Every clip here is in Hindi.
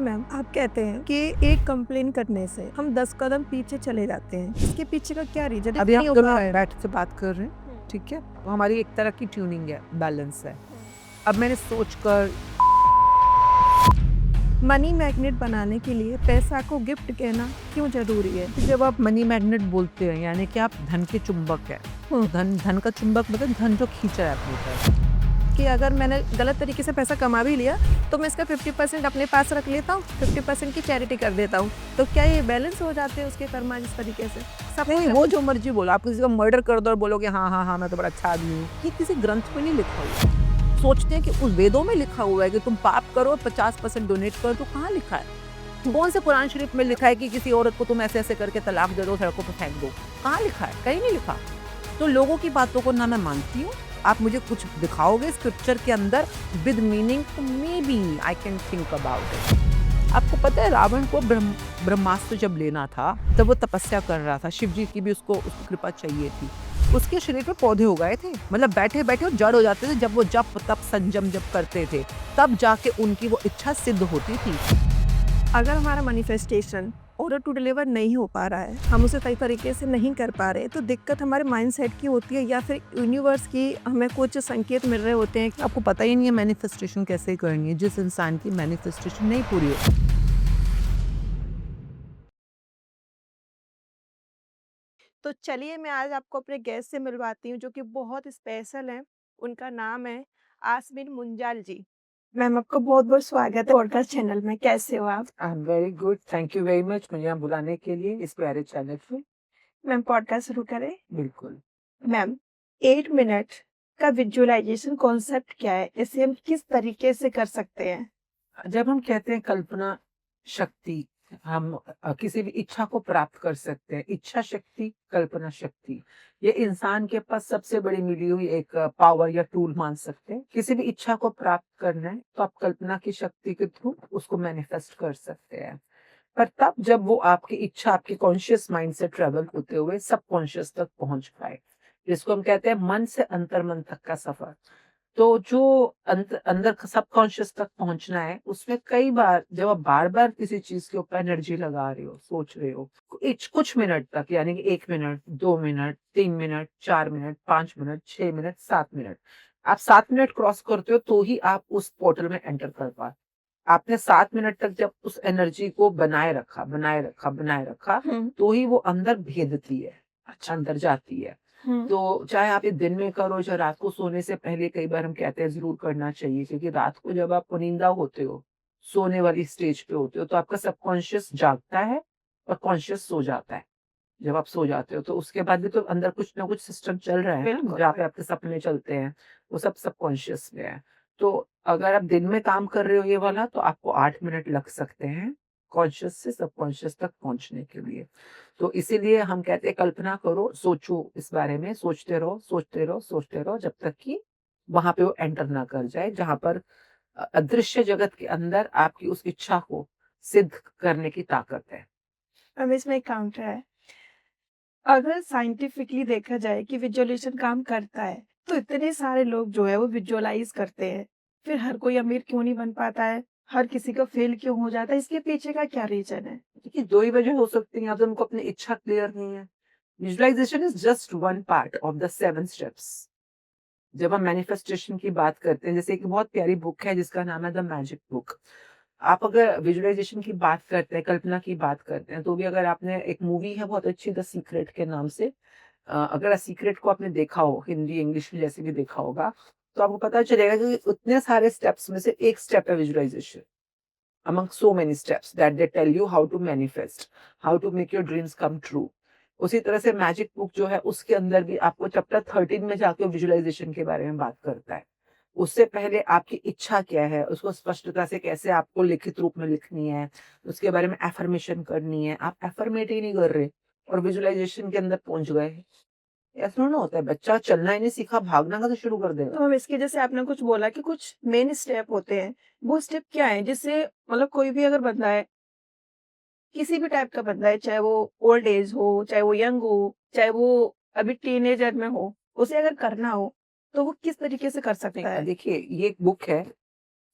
मैम, आप कहते हैं कि एक कंप्लेन करने से हम 10 कदम पीछे चले जाते हैं। इसके पीछे का क्या रीजन है? अभी हम नहीं हो दोनों पा रहा है। बैठ से बात कर रहे हैं, ठीक है? तो हमारी एक तरह की ट्यूनिंग है, बैलेंस है। अब मैंने सोचकर मनी मैग्नेट बनाने के लिए पैसा को गिफ्ट कहना क्यों जरूरी है? जब आप मनी मैग्नेट बोलते हैं यानी कि आप धन के चुंबक है। धन का चुंबक मतलब धन जो खींच रहा है अपनी तरफ। कि अगर मैंने गलत तरीके से पैसा कमा भी लिया तो मैं इसका 50% अपने पास रख लेता हूँ, 50% की चैरिटी कर देता हूँ। तो क्या ये बैलेंस हो जाते हैं उसके कर्मा इस तरीके से? सब नहीं, वो जो मर्जी बोलो, आप किसी का मर्डर कर दो और बोलोगे हाँ हाँ हाँ मैं तो बड़ा अच्छा आदमी हूँ, ये किसी ग्रंथ में नहीं लिखा हुआ। सोचते हैं कि उस वेदों में लिखा हुआ है कि तुम पाप करो 50% डोनेट करो, तो कहाँ लिखा है? कौन से कुरान शरीफ में लिखा है कि किसी औरत को तुम ऐसे ऐसे करके तलाक दे दो, सड़कों पर फेंक दो? कहाँ लिखा है? कहीं नहीं लिखा। तो लोगों की बातों को ना मैं मानती हूँ। आप मुझे कुछ दिखाओगे स्क्रिप्चर के अंदर विद मीनिंग, तो maybe I can think about it. आपको पता है रावण को ब्रह्मास्त्र जब लेना था तब वो तपस्या कर रहा था, शिव जी की भी उसको कृपा चाहिए थी। उसके शरीर पे पौधे उगाए थे, मतलब बैठे बैठे वो जड़ हो जाते थे। जब वो जप तप संयम जब करते थे तब जाके उनकी वो इच्छा सिद्ध होती थी। अगर हमारा मैनिफेस्टेशन ऑर्डर टू डिलीवर नहीं हो पा रहा है, हम उसे सही तरीके से नहीं कर पा रहे, तो दिक्कत हमारे माइंडसेट की होती है या फिर यूनिवर्स की हमें कुछ संकेत मिल रहे होते हैं? आपको पता ही नहीं है मैनिफेस्टेशन कैसे करनी है जिस इंसान की मैनिफेस्टेशन नहीं पूरी हो। तो चलिए मैं आज आपको अपने गेस्ट से मिलवाती हूँ जो कि बहुत स्पेशल हैं। उनका नाम है आसमीन मुंजाल जी। मैम, आपका बहुत-बहुत स्वागत है पॉडकास्ट चैनल में। कैसे हो आप? आई am very good, thank you very much मुझे यहाँ बुलाने के लिए इस प्यारे चैनल पे। मैम, पॉडकास्ट शुरू करें? बिल्कुल। मैम, 8 मिनट का विजुअलाइजेशन कॉन्सेप्ट क्या है? इसे हम किस तरीके से कर सकते हैं? जब हम कहते हैं कल्पना शक्ति, हम किसी भी इच्छा को प्राप्त कर सकते हैं। इच्छा शक्ति, कल्पना शक्ति, ये इंसान के पास सबसे बड़ी मिली हुई एक पावर या टूल मान सकते हैं। किसी भी इच्छा को प्राप्त करना है तो आप कल्पना की शक्ति के थ्रू उसको मैनिफेस्ट कर सकते हैं। पर तब जब वो आपकी इच्छा आपके कॉन्शियस माइंड से ट्रेवल होते हुए सबकॉन्शियस तक पहुंच पाए, जिसको हम कहते हैं मन से अंतर मन तक का सफर। तो जो अंदर सबकॉन्शियस तक पहुंचना है, उसमें कई बार जब आप बार-बार किसी चीज़ के ऊपर एनर्जी लगा रहे हो, सोच रहे हो, कुछ मिनट तक, यानी कि 1 minute, 2 minute, 3 minute, 4 minute, 5 minute, 6 minute, 7 minute. आप 7 मिनट क्रॉस करते हो तो ही आप उस पोर्टल में एंटर कर पाते। आपने 7 मिनट तक जब उस एनर्जी को बनाए रखा, बनाए रखा, बनाए रखा, तो ही वो अंदर भेदती है, अच्छा अंदर जाती है। तो चाहे आप ये दिन में करो, चाहे रात को सोने से पहले, कई बार हम कहते हैं ज़रूर करना चाहिए, क्योंकि रात को जब आप पुनिंदा होते हो, सोने वाली स्टेज पे होते हो, तो आपका सबकॉन्शियस जागता है और कॉन्शियस सो जाता है। जब आप सो जाते हो तो उसके बाद भी तो अंदर कुछ ना कुछ सिस्टम चल रहा है, बिल्कुल। जहाँ पे आपके सपने चलते हैं, वो सब सबकॉन्शियस में है। तो अगर आप दिन में काम कर रहे हो ये वाला, तो आपको 8 मिनट लग सकते हैं कॉन्शियस से सबकॉन्शियस तक पहुँचने के लिए। तो इसीलिए हम कहते हैं कल्पना करो, सोचो इस बारे में, सोचते रहो, सोचते रहो, सोचते रहो, जब तक कि वहाँ पे वो एंटर ना कर जाए, जहाँ पर अदृश्य जगत के अंदर आपकी उस इच्छा को सिद्ध करने की ताकत है। अब इसमें एक काउंटर है। अगर साइंटिफिकली देखा जाए कि विजुअलाइजेशन काम करता है, तो इतने सारे लोग जो है वो विजुअलाइज करते हैं। फिर हर कोई अमीर क्यों नहीं बन पाता है? हर किसी का फेल क्यों हो जाता है? इसके पीछे का क्या रीज़न है? देखिए 2 ही वजह हो सकती हैं, या तो उनको अपनी इच्छा क्लियर नहीं है। Visualisation is just one part of the 7 steps. जब हम मैनिफेस्टेशन की बात करते हैं, जैसे एक बहुत प्यारी बुक है जिसका नाम है द मैजिक बुक। आप अगर विजुअलाइज़ेशन की बात करते हैं, कल्पना की बात करते हैं, तो भी अगर आपने, एक मूवी है बहुत अच्छी द सीक्रेट के नाम से, अगर सीक्रेट को आपने देखा हो, हिंदी, इंग्लिश में जैसे भी देखा होगा, तो आपको पता चलेगा कि उतने सारे स्टेप्स में से एक स्टेप है visualisation. among so many steps that they tell you how to manifest, how to make your dreams come true. उसी तरह से मैजिक बुक जो है उसके अंदर भी आपको चैप्टर 13 में जाके विजुअलाइजेशन के बारे में बात करता है। उससे पहले आपकी इच्छा क्या है, उसको स्पष्टता से कैसे आपको लिखित रूप में लिखनी है, उसके बारे में एफर्मेशन करनी है। आप एफर्मेट ही नहीं कर रहे और विजुअलाइजेशन के अंदर पहुंच गए। ऐसा थोड़ी ना होता है, बच्चा चलना ही नहीं सीखा, भागना कैसे शुरू कर देगा? तो अब इसके जैसे आपने कुछ बोला कि कुछ मेन स्टेप होते हैं, वो स्टेप क्या हैं? जिससे मतलब कोई भी अगर बंदा है, किसी भी टाइप का बंदा है, चाहे वो ओल्ड एज हो, चाहे वो यंग हो, चाहे वो अभी टीनेजर में हो, उसे अगर करना हो, तो वो किस तरीके से कर सकता नहीं, है? देखिए ये एक बुक है,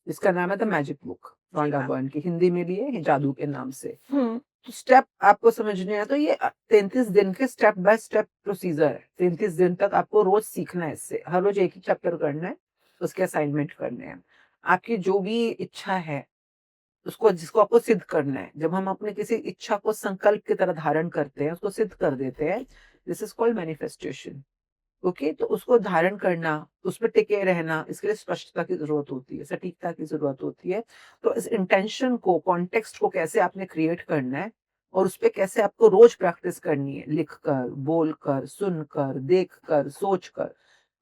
इसका नाम है the magic book. Rhonda ma'am. Burn की, हिंदी में भी है जादू के नाम से। हुँ, तो स्टेप आपको समझने हैं तो ये 33 दिन के स्टेप बाय स्टेप प्रोसीजर है। 33 दिन तक आपको रोज सीखना है इससे। हर रोज एक ही चैप्टर करना है, उसके असाइनमेंट करने हैं। आपकी जो भी इच्छा है, उसको जिसको आपको सिद्ध करना है। जब हम अपने किसी इच्छा को संकल्प की तरह धारण करते हैं, उसको सिद्ध कर देते हैं, this is called manifestation. Okay? तो उसको धारण करना, उसपे टिके रहना, इसके लिए स्पष्टता की ज़रूरत होती है, सटीकता की ज़रूरत होती है। तो इस इंटेंशन को, कॉन्टेक्स्ट को कैसे आपने क्रिएट करना है और उसपे कैसे आपको रोज़ प्रैक्टिस करनी है, लिखकर, बोलकर, सुनकर, देखकर, सोचकर।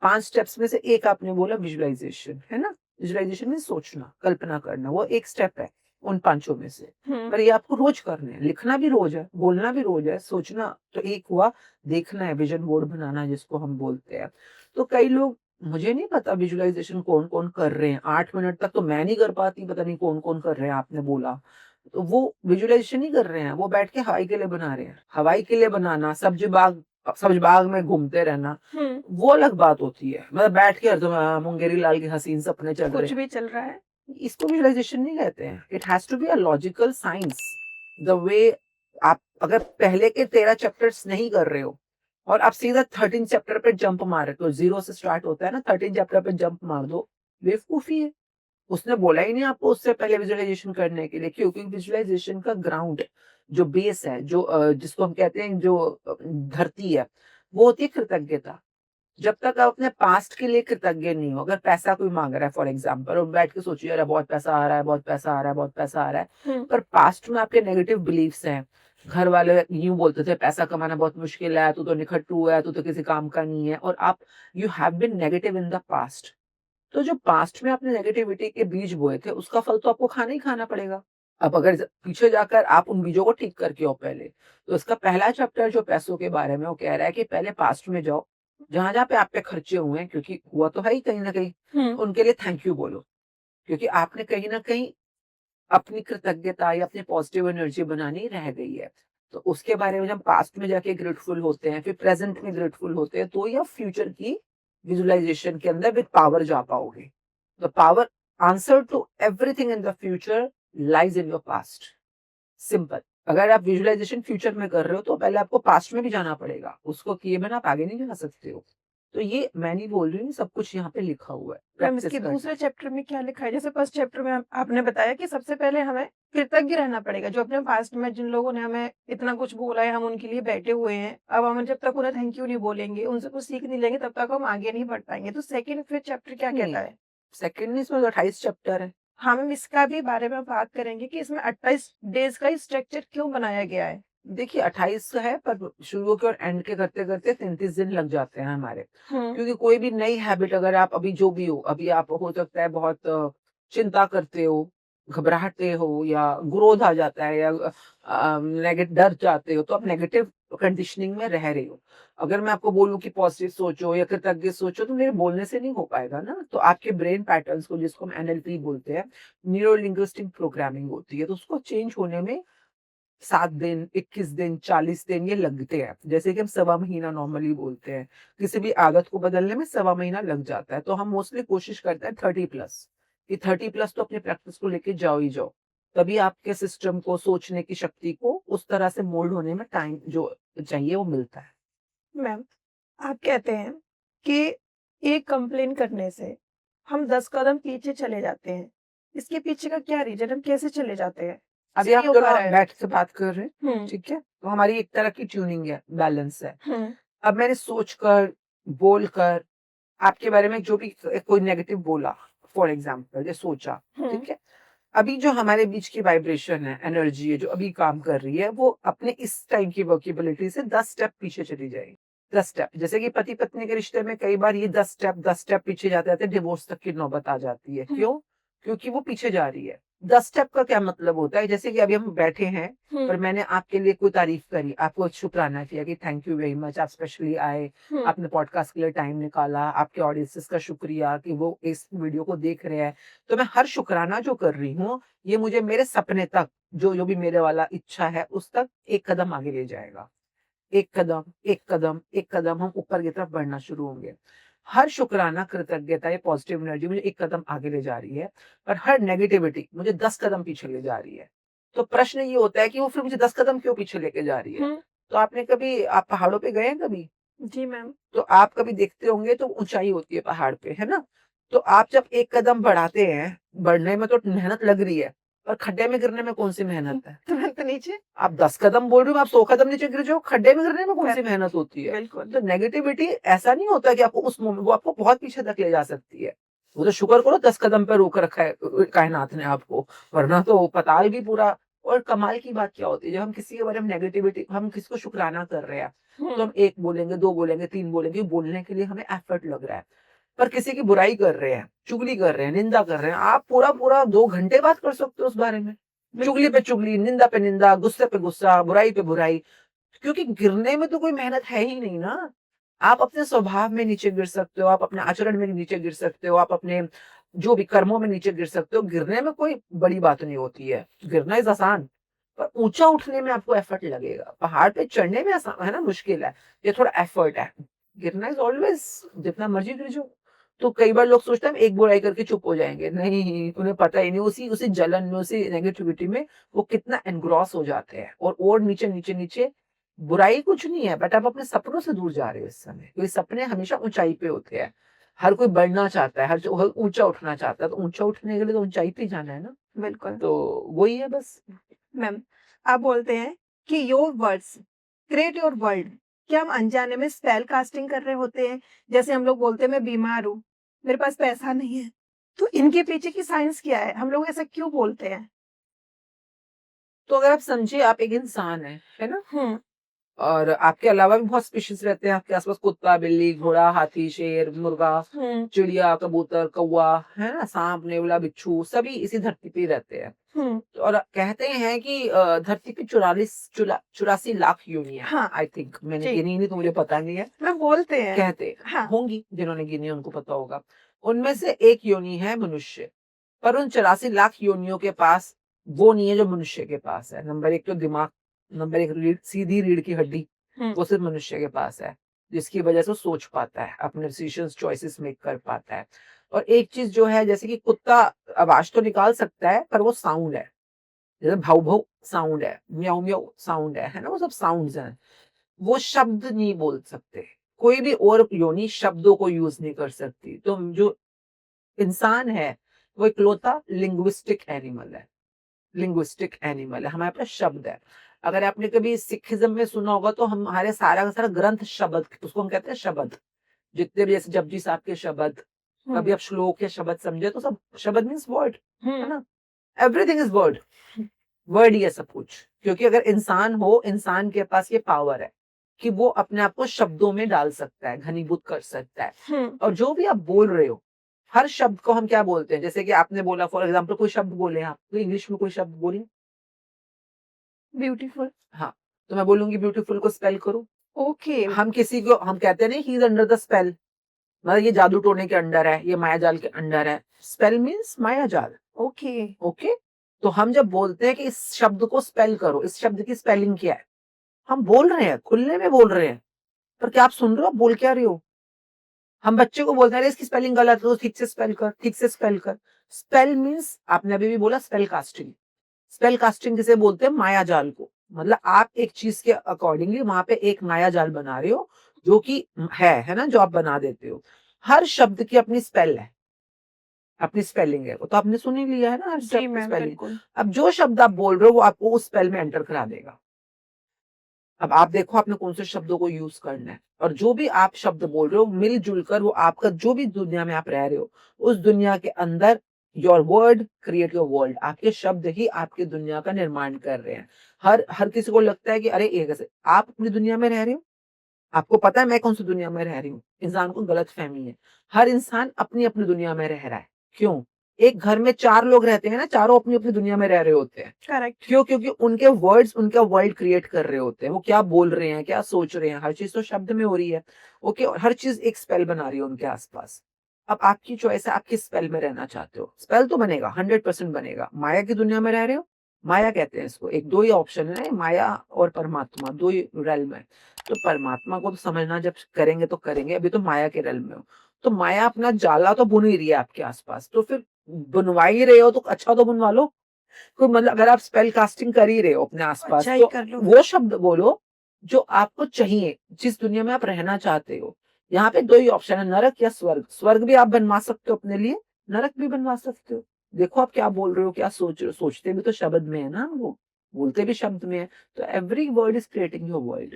5 स्टेप्स में से एक आपने बोला विजुअलाइज़ेशन, है ना? विजुअलाइज़ेशन मीन्स सोचना, कल्पना करना, वो एक स्टेप है उन पाँचों में से। हुँ, पर ये आपको रोज़ करने हैं, लिखना भी रोज़ है, बोलना भी रोज़ है, सोचना तो एक हुआ, देखना है, विज़न बोर्ड बनाना जिसको हम बोलते हैं। तो कई लोग, मुझे नहीं पता विजुअलाइज़ेशन कौन-कौन कर रहे हैं, 8 मिनट तक तो मैं नहीं कर पाती, पता नहीं कौन-कौन कर रहे हैं, आपने बोला। तो वो विजुअलाइज़ेशन नहीं कर रहे हैं, वो बैठ के हवाई किले बना रहे हैं। हवाई किले बनाना, सब्ज़ बाग में घूमते रहना, हुँ, वो अलग बात होती है। मतलब बैठ के हरदम मुंगेरी लाल के हसीन सपने चल रहे कुछ हैं। भी चल रहा है। इसको विजुअलाइज़ेशन नहीं कहते हैं। It has to be a logical science. The way आप अगर पहले के 13 चैप्टर्स नहीं कर रहे हो और आप सीधा 13 चैप्टर पे जंप मार रहे हो, तो 0 से स्टार्ट होता है ना, 13 चैप्टर पे जंप मार दो, बेवकूफ़ी है। उसने बोला ही नहीं आपको उससे पहले विजुअलाइज़ेशन करने के लिए। क्यों? क्योंकि विजुअलाइज़ेशन का ग्राउंड, जो बेस है, जो जिसको हम कहते हैं, जो धरती है, वो होती है कृतज्ञता। जब तक आप अपने पास्ट के लिए कृतज्ञ नहीं हो, अगर पैसा कोई माँग रहा है फॉर एग्ज़ाम्पल और बैठ के सोचिए, अरे बहुत पैसा आ रहा है, बहुत पैसा आ रहा है, बहुत पैसा आ रहा है, हुँ, पर पास्ट में आपके नेगेटिव बिलीफ्स हैं। घर वाले यूँ बोलते थे पैसा कमाना बहुत मुश्किल है, तू तो निखट्टू है, तू तो किसी काम का नहीं है, और आप you have been negative in the past. तो जो पास्ट में आपने नेगेटिविटी के बीज बोए थे, उसका फल तो आपको खाना ही खाना पड़ेगा। अब अगर पीछे जाकर आप उन बीजों को ठीक करके आओ पहले, तो इसका पहला चैप्टर जो पैसों के बारे में, वो कह रहा है कि पहले पास्ट में जाओ, जहाँ-जहाँ पे आप पे खर्चे हुए हैं, क्योंकि हुआ तो है ही कहीं न कहीं, हुँ, उनके लिए थैंक यू बोलो। क्योंकि आपने कहीं न कहीं अपनी कृतज्ञता या अपनी पॉजिटिव एनर्जी बनानी रह गई है। तो उसके बारे में जब पास्ट में जाके ग्रेटफुल होते हैं, फिर प्रेज़ेंट में ग्रेटफुल होते हैं, तो ही आप फ्यूचर की विज़ुअलाइज़ेशन के अंदर विद पावर जा पाओगे। The power answer to everything in the future lies in your past. Simple. अगर आप विजुअलाइज़ेशन फ्यूचर में कर रहे हो, तो पहले आपको पास्ट में भी जाना पड़ेगा। उसको किए बिना आप आगे नहीं जा सकते हो। तो ये मैं नहीं बोल रही हूँ, सब कुछ यहाँ पे लिखा हुआ है, मैम प्रैक्टिस इसके करना दूसरे है। चैप्टर में क्या लिखा है? जैसे फर्स्ट चैप्टर में आपने बताया कि सबसे पहले हमें कृतज्ञ रहना पड़ेगा, जो अपने पास्ट में जिन लोगों ने हमें इतना कुछ बोला है, हम उनके लिए बैठे हुए हैं। अब हम जब तक उन्हें थैंक यू नहीं बोलेंगे, उनसे कुछ सीख नहीं लेंगे, तब तक हम आगे नहीं बढ़ पाएँगे। तो सेकंड फिर चैप्टर क्या नहीं, कहता है? सेकंड में इसमें 28 चैप्टर है। हाँ, मैम इसका भी बारे में बात करेंगे कि इसमें 28 डेज़ का ही स्ट्रक्चर क्यों बनाया गया है? देखिए 28 है, पर शुरू के और एंड के करते-करते 33 दिन लग जाते हैं हमारे। हुँ, क्योंकि कोई भी नई हैबिट, अगर आप अभी जो भी हो, अभी आप हो सकता है बहुत चिंता करते हो, घबराते हो, या क्रोध आ जाता है, या डर जाते हो, तो आप नेगेटिव कंडीशनिंग में रह रहे हो। अगर मैं आपको बोलूँ कि पॉजिटिव सोचो या कृतज्ञ सोचो, तो मेरे बोलने से नहीं हो पाएगा ना। तो आपके ब्रेन पैटर्न्स को, जिसको हम एनएलपी बोलते हैं, न्यूरो लिंग्विस्टिक प्रोग्रामिंग होती है, तो उसको चेंज होने में 7 दिन, 21 दिन, 40 दिन ये लगते हैं। जैसे कि हम सवा महीना नॉर्मली बोलते हैं। किसी भी आदत को बदलने में सवा महीना लग जाता है। तो हम मोस्टली कोशिश करते हैं 30 प्लस, कि 30 प्लस तो अपनी प्रैक्टिस को लेके जाओ ही जाओ। तभी आपके सिस्टम को, सोचने की शक्ति को उस तरह से मोल्ड होने में टाइम जो चाहिए वो मिलता है। मैम आप कहते हैं कि एक कंप्लेन करने से हम 10 कदम पीछे चले जाते हैं। इसके पीछे का क्या रीज़न? हम कैसे चले जाते हैं? अभी इससे हम नहीं हो पा दोनों रहा है। बैठ के बात कर रहे हैं, हुँ, ठीक है? तो हमारी एक तरह की ट्यूनिंग है, बैलेंस है। हुँ, अब मैंने सोचकर, बोलकर, आपके बारे में जो भी कोई नेगेटिव बोला, फॉर एग्ज़ाम्पल या सोचा, हुँ, ठीक है? अभी जो हमारे बीच की वाइब्रेशन है, एनर्जी है, जो अभी काम कर रही है, वो अपने इस टाइम की वर्केबिलिटी से 10 स्टेप पीछे चली जाएगी। 10 स्टेप, जैसे कि पति-पत्नी के रिश्ते में कई बार ये 10 स्टेप पीछे जाते-जाते डिवोर्स तक की नौबत आ जाती है। हुँ, क्यों? क्योंकि वो पीछे जा रही है। 10 स्टेप का क्या मतलब होता है? जैसे कि अभी हम बैठे हैं, हुँ, पर मैंने आपके लिए कोई तारीफ़ करी, आपको शुकराना किया कि थैंक यू वेरी मच, आप स्पेशली आए, हुँ, आपने पॉडकास्ट के लिए टाइम निकाला, आपके ऑडियंसेस का शुक्रिया कि वो इस वीडियो को देख रहे हैं। तो मैं हर शुकराना जो कर रही हूँ, ये मुझे मेरे सपने तक, जो भी मेरे वाला इच्छा है, उस तक एक कदम आगे ले जाएगा। एक कदम, एक कदम, एक कदम हम ऊपर की तरफ बढ़ना शुरू होंगे। हर शुक्राना, कृतज्ञता, ये पॉजिटिव एनर्जी मुझे एक कदम आगे ले जा रही है और हर नेगेटिविटी मुझे 10 कदम पीछे ले जा रही है। तो प्रश्न ये होता है कि वो फिर मुझे 10 कदम क्यों पीछे लेके जा रही है? हुँ। तो आप पहाड़ों पे गए हैं कभी? जी मैम। तो आप कभी देखते होंगे तो ऊँचाई होती है पहाड़ पे, है ना? तो आप जब एक कदम बढ़ाते हैं, बढ़ने में तो मेहनत लग रही है, पर खड्डे में गिरने में कौन-सी मेहनत है? तुरंत नीचे। आप 10 कदम बोल रहे हो, आप 100 कदम नीचे गिर जाओ, खड्डे में गिरने में कौन-सी करेक्ट, मेहनत होती है? बिल्कुल। तो नेगेटिविटी ऐसा नहीं होता कि आपको उस मोमेंट वो आपको बहुत पीछे तक ले जा सकती है। वो तो शुक्र करो 10 कदम पे रोक रखा है कायनात ने आपको, वरना तो पाताल भी पूरा। और कमाल की बात क्या होती है, जब हम किसी के बारे में नेगेटिविटी हम किसी को शुकराना कर रहे हैं, तो हम हुँ। 1 बोलेंगे, 2 बोलेंगे, 3 बोलेंगे, बोलने के लिए हमें एफर्ट लग रहा है। पर किसी की बुराई कर रहे हैं, चुगली कर रहे हैं, निंदा कर रहे हैं, आप पूरा-पूरा 2 घंटे बात कर सकते हो उस बारे में। चुगली बिल्कुल। पे चुगली, निंदा पे निंदा, गुस्से पे गुस्सा, बुराई पे बुराई, क्योंकि गिरने में तो कोई मेहनत है ही नहीं ना। आप अपने स्वभाव में नीचे गिर सकते हो, आप अपने आचरण में नीचे गिर सकते हो, आप अपने जो भी कर्मों में नीचे गिर सकते हो। गिरने में कोई बड़ी बात नहीं होती है, गिरना इज़ आसान, पर ऊँचा उठने में आपको एफर्ट लगेगा। पहाड़ पे चढ़ने में है ना मुश्किल है, ये थोड़ा एफर्ट है। गिरना इज़ ऑलवेज़ जितना मर्ज़ी गिर जाओ। तो कई बार लोग सोचते हैं हम एक बुराई करके चुप हो जाएँगे, नहीं, उन्हें पता ही नहीं उसी उसी जलन में, उसी नेगेटिविटी में वो कितना एनग्रॉस हो जाते हैं और नीचे, नीचे, नीचे। बुराई कुछ नहीं है, बट आप अपने सपनों से दूर जा रहे हो इस समय, क्योंकि सपने हमेशा ऊँचाई पे होते हैं। हर कोई बढ़ना चाहता है, हर ऊँचा उठना चाहता है, तो ऊँचा उठने के लिए तो ऊँचाई पे ही जाना है ना, बिल्कुल। तो वही है बस। मैम, आप बोलते हैं कि your words create your world. क्या हम अनजाने में स्पेल कास्टिंग कर रहे होते हैं? जैसे हम लोग बोलते हैं मैं बीमार हूँ, मेरे पास पैसा नहीं है, तो इनके पीछे की साइंस क्या है? हम लोग ऐसा क्यों बोलते हैं? तो अगर आप समझिए आप एक इंसान हैं, है ना? हुँ। और आपके अलावा भी बहुत स्पीशीज़ रहते हैं आपके आस-पास, कुत्ता, बिल्ली, घोड़ा, हाथी, शेर, मुर्गा, हुँ। चिड़िया, कबूतर, कौवा, है ना? साँप, नेवला, बिच्छू, सभी इसी धरती पे ही रहते हैं। हुँ। और कहते हैं कि धरती पे 84 लाख योनियाँ हैं, हाँ, आई थिंक, मैंने जी। गिनी नहीं तो मुझे पता नहीं है। मैं बोलते हैं। कहते हैं, हाँ, होंगी जिन्होंने गिनी है उनको पता होगा। उनमें से एक योनि है मनुष्य, पर उन 84 लाख योनियों के पास वो नहीं है जो मनुष्य के पास है। नंबर 1 तो दिमाग, नंबर 1 सीधी रीढ़ की हड्डी, हुँ। वो सिर्फ़ मनुष्य के पास है, जिसकी वजह से वो सोच पाता है, अपने डिसीज़न्स, चॉइसेस मेक कर पाता है। और एक चीज़ जो है, जैसे कि कुत्ता आवाज़ तो निकाल सकता है, पर वो साउंड है। जैसे भौ-भौ साउंड है, म्याऊँ-म्याऊँ साउंड है ना? वो सब साउंड्स हैं। वो शब्द नहीं बोल सकते। कोई भी और योनि शब्दों को यूज़ नहीं कर सकती। तो जो इंसान है, वो इकलौता लिंग्विस्टिक एनिमल है, हमारे पास शब्द है। अगर आपने कभी सिखिज़्म में सुना होगा तो हमारे सारा का सारा ग्रंथ शब्द, उसको हम कहते हैं शब्द। जितने भी जैसे जपजी साहब के शब्द, कभी हुँ। आप श्लोक या शब्द समझे तो सब शब्द मीन्स वर्ड, है हुँ। ना? Everything is word. वर्ड ही है सब कुछ। क्योंकि अगर इंसान हो, इंसान के पास ये पावर है कि वो अपने आप को शब्दों में डाल सकता है, घनीभूत कर सकता है। हुँ। और जो भी आप बोल रहे हो, हर शब्द को हम क्या बोलते हैं? जैसे कि आपने बोला, फॉर एग्ज़ाम्पल कोई शब्द बोले आप, तो इंग्लिश में कोई शब्द बोलिए। ब्यूटीफुल। हाँ, तो मैं बोलूँगी ब्यूटीफुल को स्पेल करो। ओके। हम कहते हैं नहीं, he is under the spell, मतलब ये जादू टोने के अंडर है, ये मायाजाल के अंडर है। स्पेल मीन्स मायाजाल। ओके। ओके? तो हम जब बोलते हैं कि इस शब्द को स्पेल करो, इस शब्द की स्पेलिंग क्या है? हम बोल रहे हैं, खुले में बोल रहे हैं, पर क्या आप सुन रहे हो? आप बोल क्या रहे हो? हम बच्चे को बोलते हैं, अरे इसकी स्पेलिंग गलत है, तो ठीक से स्पेल कर, ठीक से स्पेल कर। स्पेल मीन्स आपने अभी भी बोला स्पेल कास्टिंग। स्पेल कास्टिंग किसे बोलते हैं? मायाजाल को। मतलब आप एक चीज़ के अकॉर्डिंगली वहाँ पे एक मायाजाल बना रहे हो, जो कि है ना? जो आप बना देते हो। हर शब्द की अपनी स्पेल है, अपनी स्पेलिंग है। वो तो आपने सुन ही लिया है ना, हर जी शब्द की मैम, स्पेलिंग। बिल्कुल। अब जो शब्द आप बोल रहे हो, वो आपको उस स्पेल में एंटर करा देगा। अब आप देखो आपने कौन से शब्दों को यूज़ करना है, और जो भी आप शब्द बोल रहे हो मिल-जुल कर वो आपका जो भी दुनिया में आप रह रहे हो, उस दुनिया के अंदर your word create your world, आपके शब्द ही आपकी दुनिया का निर्माण कर रहे हैं। हर हर किसी को लगता है कि अरे ये कैसे? आप अपनी दुनिया में रह रहे हो, आपको पता है मैं कौन-सी दुनिया में रह रही हूँ। इंसान को गलतफ़हमी है। हर इंसान अपनी-अपनी दुनिया में रह रहा है। क्यों? एक घर में 4 लोग रहते हैं ना, चारों अपनी-अपनी दुनिया में रह रहे होते हैं। करेक्ट। क्यों? क्योंकि उनके वर्ड्स उनका वर्ल्ड क्रिएट कर रहे होते हैं। वो क्या बोल रहे हैं, क्या सोच रहे हैं, हर चीज़ तो शब्द में हो रही है। ओके? और हर चीज़ एक स्पेल बना रही है उनके आस-पास। अब आपकी चॉइस है, आप किस स्पेल में रहना चाहते हो। स्पेल तो बनेगा, 100% बनेगा। माया की दुनिया में रह रहे हो, माया कहते हैं इसको। एक 2 ही ऑप्शन है, माया और परमात्मा, 2 ही रेल्म है। तो परमात्मा को तो समझना जब करेंगे तो करेंगे, अभी तो माया के रेल्म में हो। तो माया अपना जाला तो बुन ही रही है आपके आस-पास, तो फिर बुनवा ही रहे हो तो अच्छा तो बुनवा लो। कोई मतलब अगर आप स्पेल कास्टिंग कर ही रहे हो अपने आस-पास, अच्छा ही तो कर लो। वो शब्द बोलो जो आपको चाहिए, जिस दुनिया में आप रहना चाहते हो। यहाँ पे 2 ही ऑप्शन है, नरक या स्वर्ग। स्वर्ग भी आप बनवा सकते हो अपने लिए, नरक भी बनवा सकते हो। देखो आप क्या बोल रहे हो, क्या सोच रहे हो, सोचते भी तो शब्द में है ना वो, बोलते भी शब्द में है। तो every word is creating your world.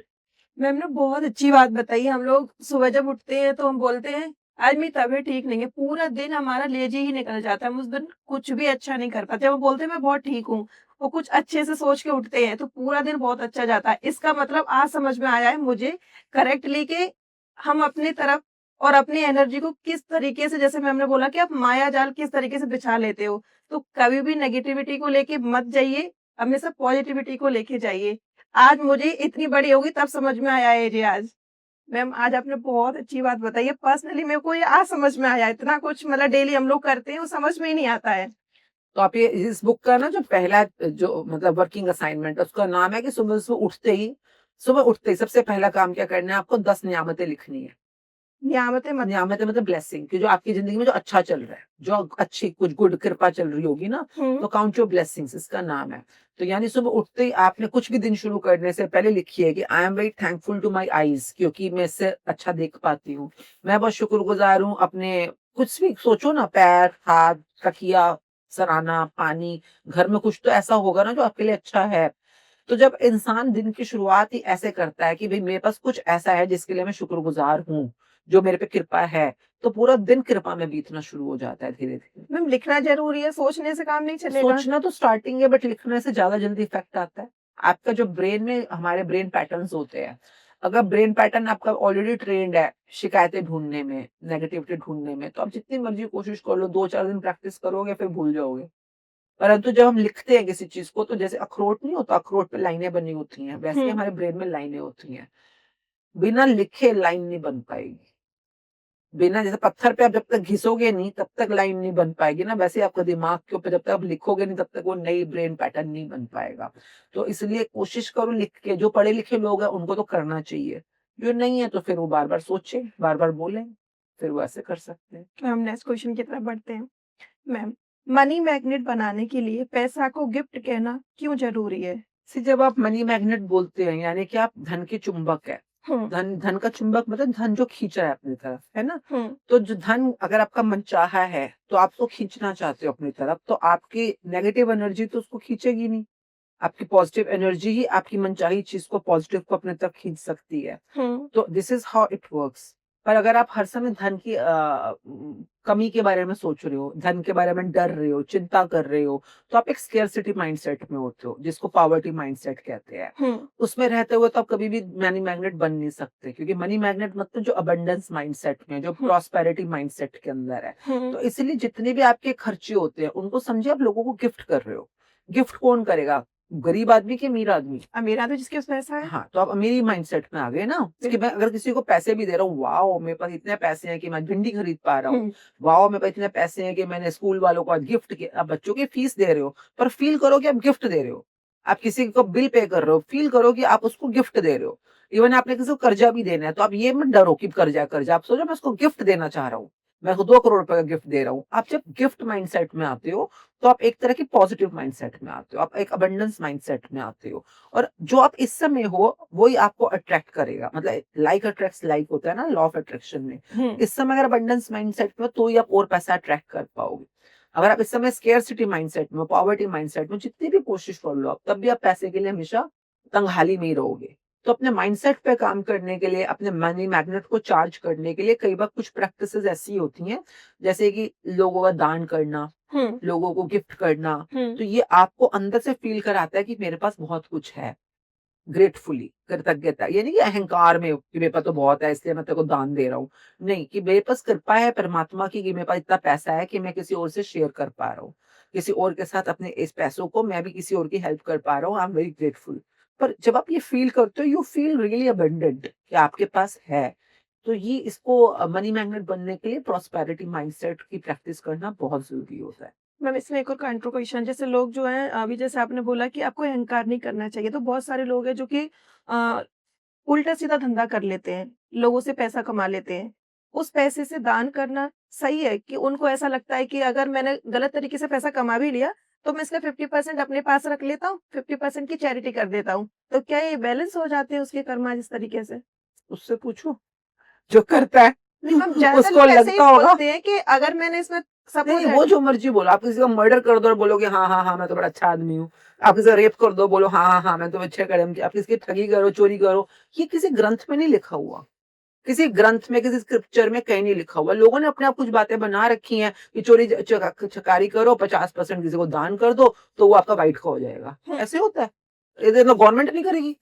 Ma'am ने बहुत अच्छी बात बताई। हम लोग सुबह जब उठते हैं तो हम बोलते हैं आज मेरी तबीयत ठीक नहीं है, पूरा दिन हमारा लेज़ी ही निकल जाता है, हम उस दिन कुछ भी अच्छा नहीं कर पाते। वो बोलते हैं मैं बहुत ठीक हूँ, वो कुछ अच्छे से सोच के उठते हैं तो पूरा दिन बहुत अच्छा जाता है। इसका मतलब आज समझ में आया है मुझे करेक्टली कि हम अपनी तरफ और अपनी एनर्जी को किस तरीके से, जैसे मैम ने बोला कि आप माया जाल किस तरीके से बिछा लेते हो, तो कभी भी नेगेटिविटी को लेके मत जाइए, हमेशा पॉजिटिविटी को लेके जाइए। आज मुझे इतनी बड़ी हो गई तब समझ में आया है ये आज। मैम आज आपने बहुत अच्छी बात बताई है। पर्सनली मेरे को ये आज समझ में आया, इतना कुछ मतलब डेली हम लोग करते हैं वो समझ में ही नहीं आता है। तो आप ये इस बुक का ना जो पहला जो मतलब वर्किंग असाइनमेंट है, उसका नाम है कि सुबह उठते ही सबसे पहला काम क्या करना है आपको, 10 नियामतें लिखनी है। नियामतें मत नियामतें मतलब ब्लेसिंग, कि जो आपकी ज़िंदगी में जो अच्छा चल रहा है, जो अच्छी कुछ गुड कृपा चल रही होगी ना, हुँ, तो काउंट योर ब्लेसिंग्स इसका नाम है। तो यानी सुबह उठते ही आपने कुछ भी दिन शुरू करने से पहले लिखिए कि I am very thankful to my eyes, क्योंकि मैं इससे अच्छा देख पाती हूँ। मैं बहुत शुक्रगुज़ार हूँ अपने, कुछ भी सोचो ना, पैर, हाथ, तकिया, सराहना, पानी, घर में कुछ तो ऐसा होगा ना जो आपके लिए अच्छा है। तो जब इंसान दिन की शुरुआत ही ऐसे करता है कि भई मेरे पास कुछ ऐसा है जिसके लिए मैं शुक्रगुज़ार हूँ, जो मेरे पे कृपा है, तो पूरा दिन कृपा में बीतना शुरू हो जाता है धीरे-धीरे। मैम लिखना ज़रूरी है, सोचने से काम नहीं चलेगा। सोचना तो स्टार्टिंग है, बट लिखने से ज़्यादा जल्दी इफ़ेक्ट आता है। आपका जो ब्रेन में हमारे ब्रेन पैटर्न्स होते हैं, अगर ब्रेन पैटर्न आपका ऑलरेडी ट्रेन्ड है शिकायतें ढूँढने में, नेगेटिविटी ढूँढने में, तो आप जितनी मर्ज़ी कोशिश कर लो, 2-4 दिन प्रैक्टिस करोगे फिर भूल जाओगे। परंतु जब हम लिखते हैं किसी चीज़ को, तो जैसे अखरोट नहीं होता, अखरोट पे लाइनें बनी होती हैं, वैसे ही हुँ, हमारे ब्रेन में लाइनें होती हैं। बिना लिखे लाइन नहीं बन पाएगी। बिना, जैसे पत्थर पे आप जब तक घिसोगे नहीं तब तक लाइन नहीं बन पाएगी ना, वैसे ही आपका दिमाग के ऊपर जब तक आप लिखोगे नहीं तब तक वो नई ब्रेन पैटर्न नहीं बन पाएगा। तो इसलिए कोशिश करो लिख के, जो पढ़े लिखे लोग हैं उनको तो करना चाहिए। जो नहीं है तो फिर वो बार-बार सोचें, बार-बार बोलें, फिर वो ऐसे कर सकते हैं। मैम नेक्स्ट क्वेश्चन की तरफ बढ़ते हैं। मैम, मनी मैग्नेट बनाने के लिए पैसा को गिफ्ट कहना क्यों ज़रूरी है? जब आप मनी मैग्नेट बोलते हैं यानी कि आप धन के चुंबक हैं। हुँ, धन धन का चुंबक मतलब धन जो खींच रहा है अपनी तरफ, है ना? हुँ, तो जो धन अगर आपका मनचाहा है, तो आप उसको खींचना चाहते हो अपनी तरफ, तो आपकी नेगेटिव एनर्जी तो उसको खींचेगी नहीं। आपकी पॉजिटिव एनर्जी ही आपकी मनचाही चीज़ को, पॉजिटिव को अपनी तरफ खींच सकती है। हुँ, तो this is how it works. पर अगर आप हर समय धन की कमी के बारे में सोच रहे हो, धन के बारे में डर रहे हो, चिंता कर रहे हो, तो आप एक स्केर्सिटी माइंडसेट में होते हो, जिसको पॉवर्टी माइंडसेट कहते हैं। हुँ, उसमें रहते हुए तो आप कभी भी मनी मैग्नेट बन नहीं सकते, क्योंकि मनी मैग्नेट मतलब जो अबंडेंस माइंडसेट में, जो हुँ, प्रॉस्पेरिटी माइंडसेट के अंदर है। हुँ। तो इसलिए जितने भी आपके खर्चे होते हैं, उनको समझिए आप लोगों को गिफ्ट कर रहे हो। गिफ्ट कौन करेगा? गरीब आदमी कि अमीर आदमी? अमीर आदमी जिसके पास पैसा है। हाँ, तो आप अमीरी माइंडसेट में आ गए ना, कि मैं अगर किसी को पैसे भी दे रहा हूँ, वॉव! मेरे पास इतने पैसे हैं कि मैं भिंडी खरीद पा रहा हूँ। हुँ, वॉव! मेरे पास इतने पैसे हैं कि मैंने स्कूल वालों को आज गिफ्ट किया। आप बच्चों की फीस दे रहे हो, पर फ़ील करो कि आप गिफ्ट दे रहे हो। आप किसी को बिल पे कर रहे हो, फ़ील करो कि आप उसको गिफ्ट दे रहे हो। इवन आपने किसी को कर्जा भी देना है, तो आप ये मत डरो कि कर्जा है, कर्जा। आप सोचो मैं उसको गिफ्ट देना चाह रहा हूँ। मैं उसको 2 करोड़ रुपए का गिफ्ट दे रहा हूँ। आप जब गिफ्ट माइंडसेट में आते हो, तो आप एक तरह की पॉजिटिव माइंडसेट में आते हो। आप एक अबंडेंस माइंडसेट में आते हो। और जो आप इस समय हो, वही आपको अट्रैक्ट करेगा। मतलब लाइक अट्रैक्ट्स लाइक होता है ना लॉ ऑफ अट्रैक्शन में। हुँ, इस समय अगर अबंडेंस माइंडसेट में हो, तो ही आप और पैसा अट्रैक्ट कर पाओगे। अगर आप इस समय स्केर्सिटी माइंडसेट में हो, पॉवर्टी माइंडसेट में, जितनी भी कोशिश कर लो आप, तब भी आप पैसे के लिए हमेशा तंगहाली में ही रहोगे। तो अपने माइंडसेट पे काम करने के लिए, अपने मनी मैग्नेट को चार्ज करने के लिए कई बार कुछ प्रैक्टिसेज़ ऐसी होती हैं, जैसे कि लोगों का दान करना, हुँ, लोगों को गिफ्ट करना। हुँ, तो ये आपको अंदर से फ़ील कराता है कि मेरे पास बहुत कुछ है। ग्रेटफुली, कृतज्ञता, ये नहीं कि अहंकार में कि मेरे पास तो बहुत है इसलिए मैं तेरे को दान दे रहा हूँ। नहीं, कि मेरे पास कृपा है परमात्मा की कि मेरे पास इतना पैसा है कि मैं किसी और से शेयर कर पा रहा हूँ। किसी और के साथ अपने इस पैसों को मैं भी किसी और की हेल्प कर पा रहा हूँ, आई एम वेरी ग्रेटफुल। पर जब आप ये फ़ील करते हो, यू फ़ील रियली अबंडेंट कि आपके पास है। तो ये इसको मनी मैग्नेट बनने के लिए प्रॉस्पेरिटी माइंडसेट की प्रैक्टिस करना बहुत ज़रूरी होता है। मैम इसमें एक और काउंटर क्वेश्चन, जैसे लोग जो हैं अभी जैसे आपने बोला कि आपको अहंकार नहीं करना चाहिए, तो बहुत सारे लोग हैं जो कि अ, उल्टा-सीधा धंधा कर लेते हैं, लोगों से पैसा कमा लेते हैं। उस पैसे से दान करना सही है कि उनको ऐसा लगता है कि अगर मैंने गलत तरीके से पैसा कमा भी लिया, तो मैं इसका 50% अपने पास रख लेता हूँ, 50% की चैरिटी कर देता हूँ। तो क्या ये बैलेंस हो जाते हैं उसके कर्मा इस तरीके से? उससे पूछो जो करता है। नहीं मैम, ज़्यादातर उसको लोग ऐसे ही लगता होगा। बोलते हैं कि अगर मैंने इसमें नहीं, सपोज़ वो जो मर्जी बोलो, आप किसी का मर्डर कर दो और बोलोगे हाँ हाँ हाँ मैं तो बड़ा अच्छा आदमी हूँ। आप किसी का रेप कर दो, बोलो हाँ हाँ हाँ मैं तो अच्छे कदम किया। आप किसी की ठगी करो, चोरी करो, ये किसी ग्रंथ में नहीं लिखा हुआ। किसी ग्रंथ में, किसी स्क्रिप्चर में कहीं नहीं लिखा हुआ। लोगों ने अपने आप कुछ बातें बना रखी हैं कि चोरी चकारी करो, 50% किसी को दान कर दो, तो वो आपका वाइट का हो जाएगा। हुँ। ऐसे होता है? ये तो गवर्नमेंट नहीं करेगी।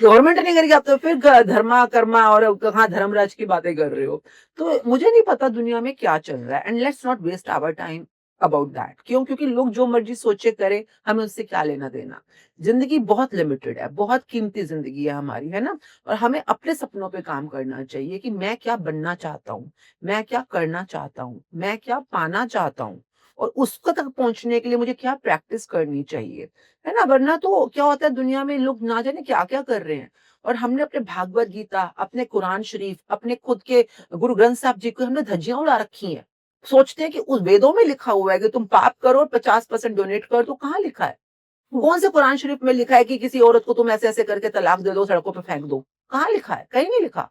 गवर्नमेंट नहीं करेगी, आप तो फिर धर्मा कर्मा और कहाँ धर्मराज की बातें कर रहे हो। तो मुझे नहीं पता दुनिया में क्या चल रहा है, and let's not waste our time about that. क्यों? क्योंकि लोग जो मर्जी सोचे करे, हमें उससे क्या लेना देना। जिंदगी बहुत लिमिटेड है, बहुत कीमती जिंदगी है हमारी, है ना? और हमें अपने सपनों पे काम करना चाहिए कि मैं क्या बनना चाहता हूँ, मैं क्या करना चाहता हूँ, मैं क्या पाना चाहता हूँ, और उसको तक पहुंचने के लिए मुझे क्या प्रैक्टिस करनी चाहिए, है ना? वरना तो क्या होता है, दुनिया में लोग ना जाने क्या-क्या कर रहे हैं। और हमने अपने भागवत गीता, अपने कुरान शरीफ, अपने खुद के गुरु ग्रंथ साहब जी को हमने धज्जियां उड़ा रखी हैं। सोचते हैं कि उस वेदों में लिखा हुआ है कि तुम पाप करो और 50% डोनेट कर दो। कहाँ लिखा है? कौन से कुरान शरीफ में लिखा है कि किसी औरत को तुम ऐसे-ऐसे करके तलाक दे दो, सड़कों पे फेंक दो? कहाँ लिखा है? कहीं नहीं लिखा।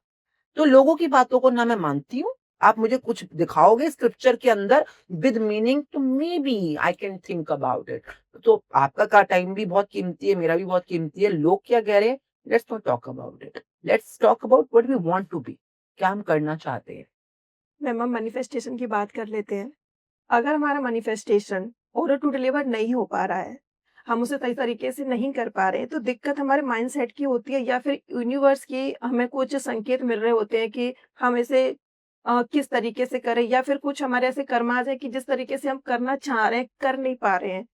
तो लोगों की बातों को ना मैं मानती हूँ। आप मुझे कुछ दिखाओगे स्क्रिप्चर के अंदर विद मीनिंग, तो maybe I can think about it. तो आपका का टाइम भी बहुत कीमती है, मेरा भी बहुत कीमती है। लोग क्या कह रहे हैं, let's not talk about it. Let's talk about what we want to be. क्या हम करना चाहते हैं। मैम, हम मैनिफेस्टेशन की बात कर लेते हैं। अगर हमारा मैनिफेस्टेशन ऑर्डर टू डिलीवर नहीं हो पा रहा है, हम उसे सही तरीके से नहीं कर पा रहे हैं, तो दिक्कत हमारे माइंडसेट की होती है या फिर यूनिवर्स की हमें कुछ संकेत मिल रहे होते हैं कि हम इसे किस तरीके से करें, या फिर कुछ हमारे ऐसे कर्माज़ हैं कि जिस तरीके से हम करना चाह रहे हैं, कर नहीं पा रहे हैं।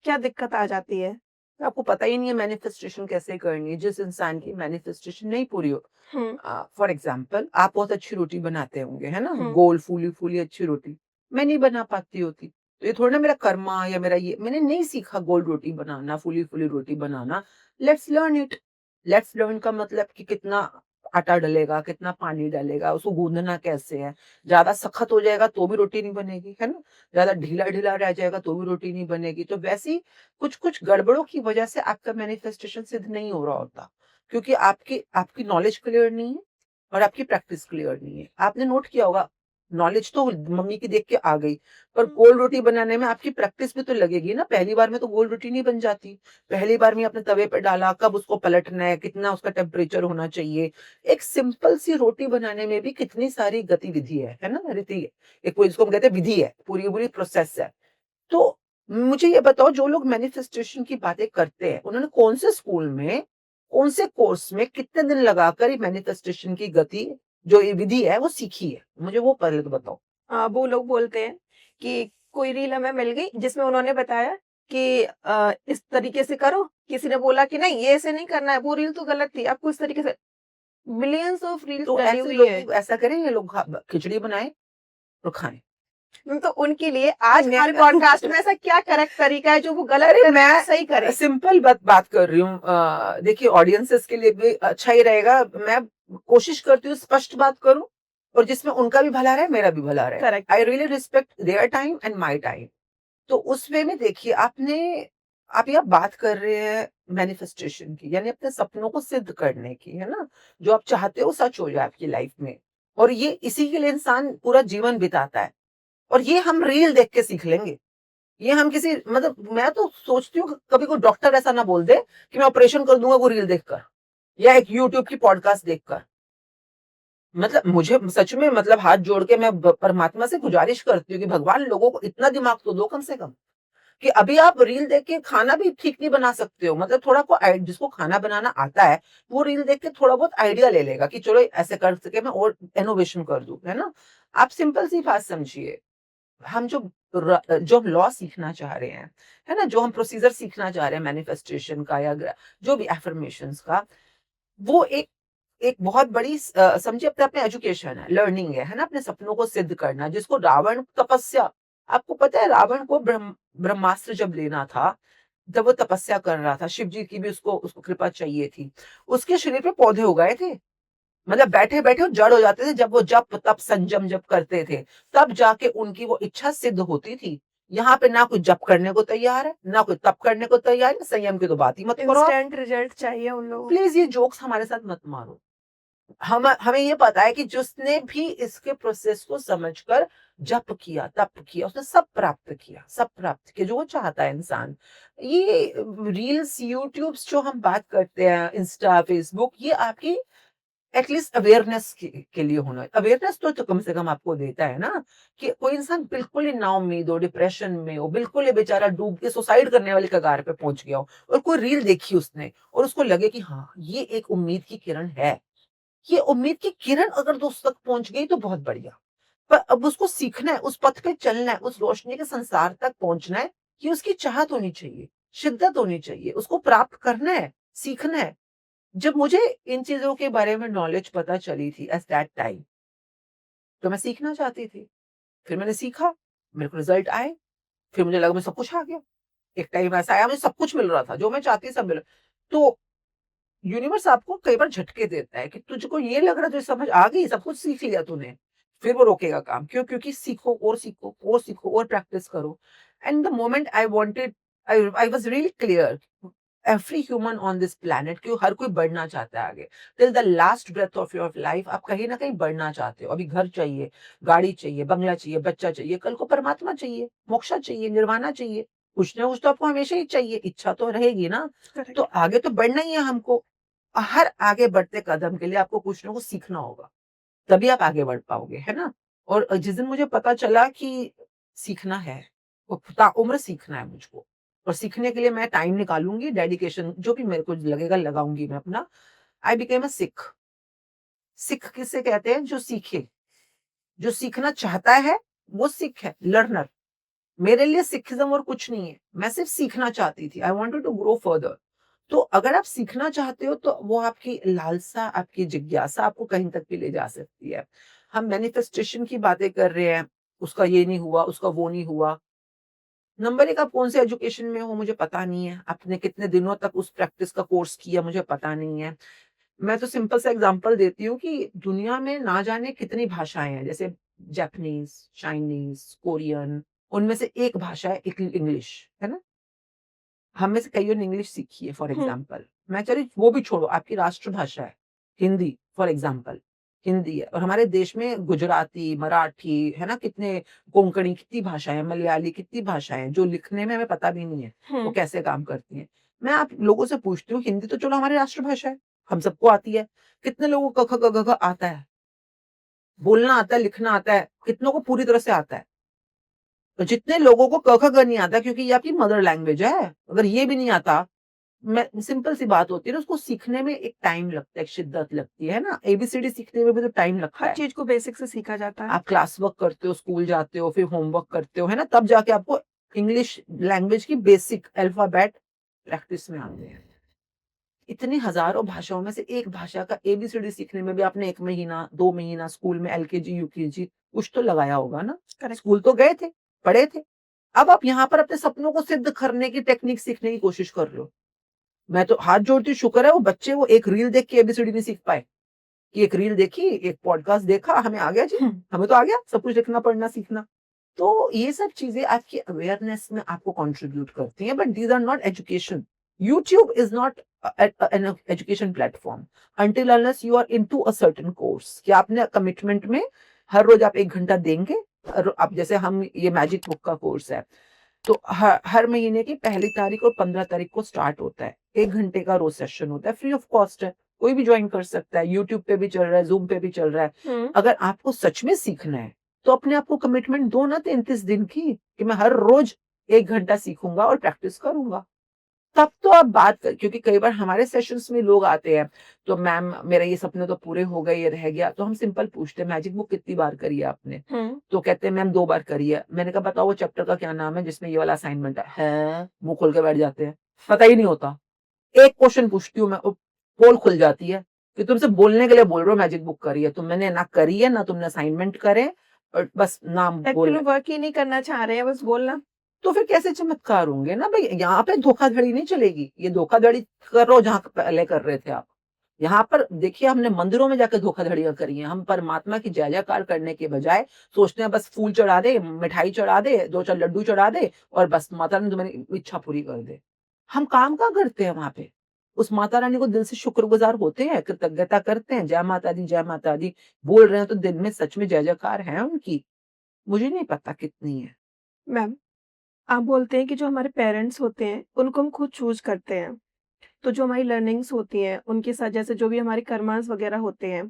क्या दिक्कत आ जाती है? तो आपको पता ही नहीं है मैनिफेस्टेशन कैसे करनी है। जिस इंसान की मैनिफेस्टेशन नहीं पूरी हो, हुँ, फॉर एग्जाम्पल आप बहुत अच्छी रोटी बनाते होंगे, है ना? हुँ। गोल फूली फूली अच्छी रोटी मैं नहीं बना पाती होती, तो ये थोड़ा ना मेरा कर्मा या मेरा ये, मैंने नहीं सीखा गोल रोटी बनाना, फूली फूली रोटी बनाना। Let's learn it. Let's learn का मतलब कि कितना आटा डलेगा, कितना पानी डलेगा, उसको गूंदना कैसे है। ज्यादा सख्त हो जाएगा तो भी रोटी नहीं बनेगी, है ना? ज्यादा ढीला ढीला रह जाएगा तो भी रोटी नहीं बनेगी। तो वैसी कुछ कुछ गड़बड़ों की वजह से आपका मैनिफेस्टेशन सिद्ध नहीं हो रहा होता, क्योंकि आपकी आपकी नॉलेज क्लियर नहीं है और आपकी प्रैक्टिस क्लियर नहीं है। आपने नोट किया होगा, नॉलेज तो मम्मी की देख के आ गई, पर हुँ। गोल रोटी बनाने में आपकी प्रैक्टिस भी तो लगेगी ना। पहली बार में तो गोल रोटी नहीं बन जाती। पहली बार में आपने तवे पे डाला, कब उसको पलटना है, कितना उसका टेम्परेचर होना चाहिए। एक सिंपल सी रोटी बनाने में भी कितनी सारी गतिविधि है ना? रीति, एक वो जिसको हम कहते हैं विधि है, पूरी पूरी प्रोसेस है। तो मुझे ये बताओ, जो लोग मैनिफेस्टेशन की बातें करते हैं, उन्होंने कौन से स्कूल में, कौन से कोर्स में कितने दिन लगाकर ये मैनिफेस्टेशन की गति, जो ये विधि है, वो सीखी है? मुझे वो पहले तो बताओ। वो लोग बोलते हैं कि कोई रील हमें मिल गई जिसमें उन्होंने बताया कि इस तरीके से करो, किसी ने बोला कि नहीं ये ऐसे नहीं करना है, वो रील तो गलत थी, आपको इस तरीके से मिलियंस ऑफ रील्स तो डली ऐसे हुई लोग है। भी ऐसा करें, ये लोग खिचड़ी बनाएं और खाएं। तो उनके लिए नहीं, आज हमारे पॉडकास्ट में ऐसा क्या करेक्ट तरीका है जो वो गलत अरे कर रहे हैं, वो सही मैं करे? सिंपल बात कर रही हूँ। देखिए, ऑडियंसेस के लिए भी अच्छा ही रहेगा। मैं कोशिश करती हूँ स्पष्ट बात करूं, और जिसमें उनका भी भला रहे, मेरा भी भला रहे। Correct. I really respect their time and my time. तो उस वे में देखिए, आप यहाँ बात कर रहे हैं मैनिफेस्टेशन की, यानी अपने सपनों को सिद्ध करने की, है ना? जो आप चाहते हो सच हो जाए आपकी लाइफ में, और ये इसी के लिए इंसान पूरा जीवन बिताता है। और ये हम रील देख के सीख लेंगे। ये हम किसी, मतलब मैं तो सोचती हूँ कभी कोई डॉक्टर ऐसा ना बोल दे कि मैं ऑपरेशन कर दूंगा वो रील देखकर, या एक यूट्यूब की पॉडकास्ट देखकर। मतलब मुझे सच में, मतलब हाथ जोड़ के मैं परमात्मा से गुजारिश करती हूँ कि भगवान लोगों को इतना दिमाग तो दो कम से कम, कि अभी आप रील देख के खाना भी ठीक नहीं बना सकते हो। मतलब थोड़ा को जिसको खाना बनाना आता है, वो रील देख के थोड़ा बहुत आइडिया ले लेगा कि चलो ऐसे कर सके मैं और इनोवेशन कर दूं, है ना? आप सिंपल सी बात समझिए। हम जो हम लॉ सीखना चाह रहे हैं, है ना? जो हम प्रोसीजर सीखना चाह रहे हैं मैनिफेस्टेशन का, या जो भी एफर्मेशंस का, वो एक एक बहुत बड़ी समझिए अपने अपने एजुकेशन है, लर्निंग है ना? अपने सपनों को सिद्ध करना, जिसको रावण तपस्या, आपको पता है रावण को ब्रह्मास्त्र जब लेना था, जब वो तपस्या कर रहा था, शिव जी की भी उसको उसको कृपा चाहिए थी। उसके शरीर पे पौधे उगाए थे। मतलब बैठे-बैठे वो जड़ हो जाते थे, जब वो जप, तप, संयम जब करते थे, तब जाके उनकी वो इच्छा सिद्ध होती थी। यहाँ पे ना कोई जप करने को तैयार है, ना कोई तप करने को तैयार है, संयम की तो बात ही मत करो आप। इंस्टेंट रिजल्ट चाहिए उन लोगों को। प्लीज़ ये जोक्स हमारे साथ मत मारो। हमें ये पता है कि जिसने भी इसके प्रोसेस को समझकर जप किया, तप किया, उसने सब प्राप्त किया, सब प्राप्त किया, जो वो चाहता है इंसान। ये रील्स, यूट्यूब्स जो हम बात करते हैं, इंस्टा, फेसबुक, ये आपकी एटलीस्ट अवेयरनेस के लिए होना है। अवेयरनेस तो कम से कम आपको देता है ना, कि कोई इंसान बिल्कुल ही नाउम्मीद हो, डिप्रेशन में हो, बिल्कुल ही बेचारा डूब के सुसाइड करने वाली कगार पे पहुंच गया हो, और कोई रील देखी उसने और उसको लगे कि हाँ, ये एक उम्मीद की किरण है। ये उम्मीद की किरण अगर दोस्त तक पहुंच गई तो बहुत बढ़िया। पर अब उसको सीखना है, उस पथ पे चलना है, उस रोशनी के संसार तक पहुंचना है, ये उसकी चाहत होनी चाहिए, शिद्दत होनी चाहिए, उसको प्राप्त करना है, सीखना है। जब मुझे इन चीजों के बारे में नॉलेज पता चली थी एट दैट टाइम, तो मैं सीखना चाहती थी। फिर मैंने सीखा, मेरे को रिजल्ट आए, फिर मुझे लगा मुझे सब कुछ आ गया। एक टाइम ऐसा आया, मुझे सब कुछ मिल रहा था, जो मैं चाहती सब मिल। तो यूनिवर्स आपको कई बार झटके देता है कि तुझको ये लग रहा है, तुझे समझ आ गई, सब कुछ सीख लिया तूने, फिर वो रोकेगा काम। क्यों? क्योंकि सीखो और सीखो और सीखो और प्रैक्टिस करो। And the moment I wanted, I was really clear, every human on this planet, क्यों हर कोई बढ़ना चाहता है आगे। Till the last breath of your life आप कहीं ना कहीं बढ़ना चाहते हो। अभी घर चाहिए, गाड़ी चाहिए, बंगला चाहिए, बच्चा चाहिए, कल को परमात्मा चाहिए, मोक्षा चाहिए, निर्वाणा चाहिए, कुछ ना कुछ तो आपको हमेशा ही चाहिए, इच्छा तो रहेगी ना। तो करेक्ट। आगे तो बढ़ना ही है हमको। हर आगे बढ़ते कदम के लिए आपको कुछ ना कुछ सीखना होगा, तभी आप आगे बढ़ पाओगे, है ना? और जिस दिन मुझे पता चला कि सीखना है, वो ताउम्र सीखना है मुझको, और सीखने के लिए मैं टाइम निकालूँगी, डेडिकेशन जो भी मेरे को लगेगा लगाऊँगी मैं अपना। I became a Sikh. Sikh किसे कहते हैं? जो सीखे, जो सीखना चाहता है, वो सिख है, लर्नर। मेरे लिए सिखिज़्म और कुछ नहीं है, मैं सिर्फ सीखना चाहती थी। I wanted to grow further. तो अगर आप सीखना चाहते हो तो वो आपकी लालसा, आपकी जिज्ञासा आपको कहीं तक भी ले जा सकती है। हम मैनिफेस्टेशन की बातें कर रहे हैं, उसका ये नहीं हुआ, उसका वो नहीं हुआ। नंबर 1, आप कौन से एजुकेशन में हो मुझे पता नहीं है। आपने कितने दिनों तक उस प्रैक्टिस का कोर्स किया मुझे पता नहीं है। मैं तो सिंपल सा एग्जांपल देती हूँ कि दुनिया में ना जाने कितनी भाषाएँ हैं, जैसे जापानीज़, चाइनीज़, कोरियन, उनमें से एक भाषा है इंग्लिश, है ना? हम में से कइयों ने इंग्लिश सीखी है फॉर हुँ, एग्जाम्पल। मैं कह रही वो भी छोड़ो, आपकी राष्ट्रभाषा है, हिंदी फॉर एग्जाम्पल, हिंदी है। और हमारे देश में गुजराती, मराठी, है ना? कितने कोंकणी, कितनी भाषाएँ हैं, मलयाली, कितनी भाषाएँ हैं, जो लिखने में हमें पता भी नहीं है, वो हुँ। कैसे काम करती हैं। मैं आप लोगों से पूछती हूँ, हिंदी तो चलो हमारी राष्ट्रभाषा है, हम सबको आती है। कितने लोगों को क, ख, ग, घ आता है? बोलना आता है, लिखना आता है, कितनों को पूरी तरह से आता है? तो जितने लोगों को क, ख, ग नहीं आता, क्योंकि ये आपकी मदर लैंग्वेज है, अगर ये भी नहीं आता, मैं सिंपल सी बात होती है ना, उसको सीखने में एक टाइम लगता है, एक शिद्दत लगती है ना? एबीसीडी सीखने में भी तो टाइम लगता हर है। चीज़ को बेसिक से सीखा जाता है। आप क्लास वर्क करते हो, स्कूल जाते हो, फिर होमवर्क करते हो, है ना? तब जाके आपको इंग्लिश लैंग्वेज की बेसिक अल्फाबेट प्रैक्टिस में आते हैं। इतनी हज़ारों भाषाओं में से एक भाषा का एबीसीडी सीखने में भी आपने 1 महीना, 2 महीना स्कूल में एलकेजी, यूकेजी कुछ तो लगाया होगा ना? करेक्ट। स्कूल तो गए थे, पढ़े थे। अब आप यहाँ पर अपने सपनों को सिद्ध करने की टेक्निक सीखने की कोशिश कर रहे हो। मैं तो हाथ जोड़ती हूँ, शुक्र है वो बच्चे वो एक रील देख के एबीसीडी नहीं सीख पाए, कि एक रील देखी, एक पॉडकास्ट देखा, हमें आ गया जी, हुँ, हमें तो आ गया सब कुछ लिखना, पढ़ना, सीखना। तो ये सब चीज़ें आपकी अवेयरनेस में आपको कंट्रीब्यूट करती हैं, but these are not education. YouTube is not an education platform until unless you are into a certain course, कि आपने कमिटमेंट में हर रोज़ आप 1 घंटा देंगे। और अब जैसे हम ये मैजिक बुक का कोर्स है, तो हर महीने की पहली तारीख और 15 तारीख को स्टार्ट होता है। 1 घंटे का रोज़ सेशन होता है, फ्री ऑफ कॉस्ट है। कोई भी जॉइन कर सकता है, यूट्यूब पे भी चल रहा है, ज़ूम पे भी चल रहा है। हुँ। अगर आपको सच में सीखना है, तो अपने आप को कमिटमेंट दो ना 33 दिन की, कि मैं हर रोज़ 1 घंटा सीखूँगा और प्रैक्टिस करूँगा। तब तो आप बात कर, क्योंकि कई बार हमारे सेशंस में लोग आते हैं, तो मैम मेरा ये सपने तो पूरे हो गए, ये रह गया। तो हम सिंपल पूछते हैं, मैजिक बुक कितनी बार करी है आपने? हुँ। तो कहते हैं मैम 2 बार करी है। मैंने कहा बताओ वो चैप्टर का क्या नाम है जिसमें ये वाला असाइनमेंट है? हैं? मुँह खोल के बैठ जाते हैं। पता ही नहीं होता। एक क्वेश्चन पूछती हूँ मैं, पोल खुल जाती है कि तुमसे बोलने के लिए बोल रहे हो मैजिक बुक करी है। तुमने ना करी है, ना तुमने असाइनमेंट करे, और बस नाम बोल एक्चुअली रहे। वर्क ही नहीं करना चाह रहे हैं, बस बोलना। तो फिर कैसे चमत्कार होंगे ना भई, यहाँ पे धोखाधड़ी नहीं चलेगी। ये धोखाधड़ी करो जहाँ पहले कर रहे थे आप। यहाँ पर देखिए हमने मंदिरों में जाकर धोखाधड़ियाँ करी हैं। हम परमात्मा की जय-जयकार करने के बजाय सोचते हैं बस फूल चढ़ा दे, मिठाई चढ़ा दे, 2-4 लड्डू चढ़ा दे और बस माता रानी तुम्हारी इच्छा पूरी कर दे। हम काम क्या करते हैं वहाँ पे? उस माता रानी को दिल से शुक्रगुज़ार होते हैं, कृतज्ञता करते हैं, जय माता दी बोल रहे हैं तो दिल में सच में जय-जयकार है उनकी? मुझे नहीं पता कितनी है। मैम, आप बोलते हैं कि जो हमारे पेरेंट्स होते हैं, उनको हम खुद चूज़ करते हैं। तो जो हमारी लर्निंग्स होती हैं, उनके साथ जैसे जो भी हमारे कर्मास वगैरह होते हैं,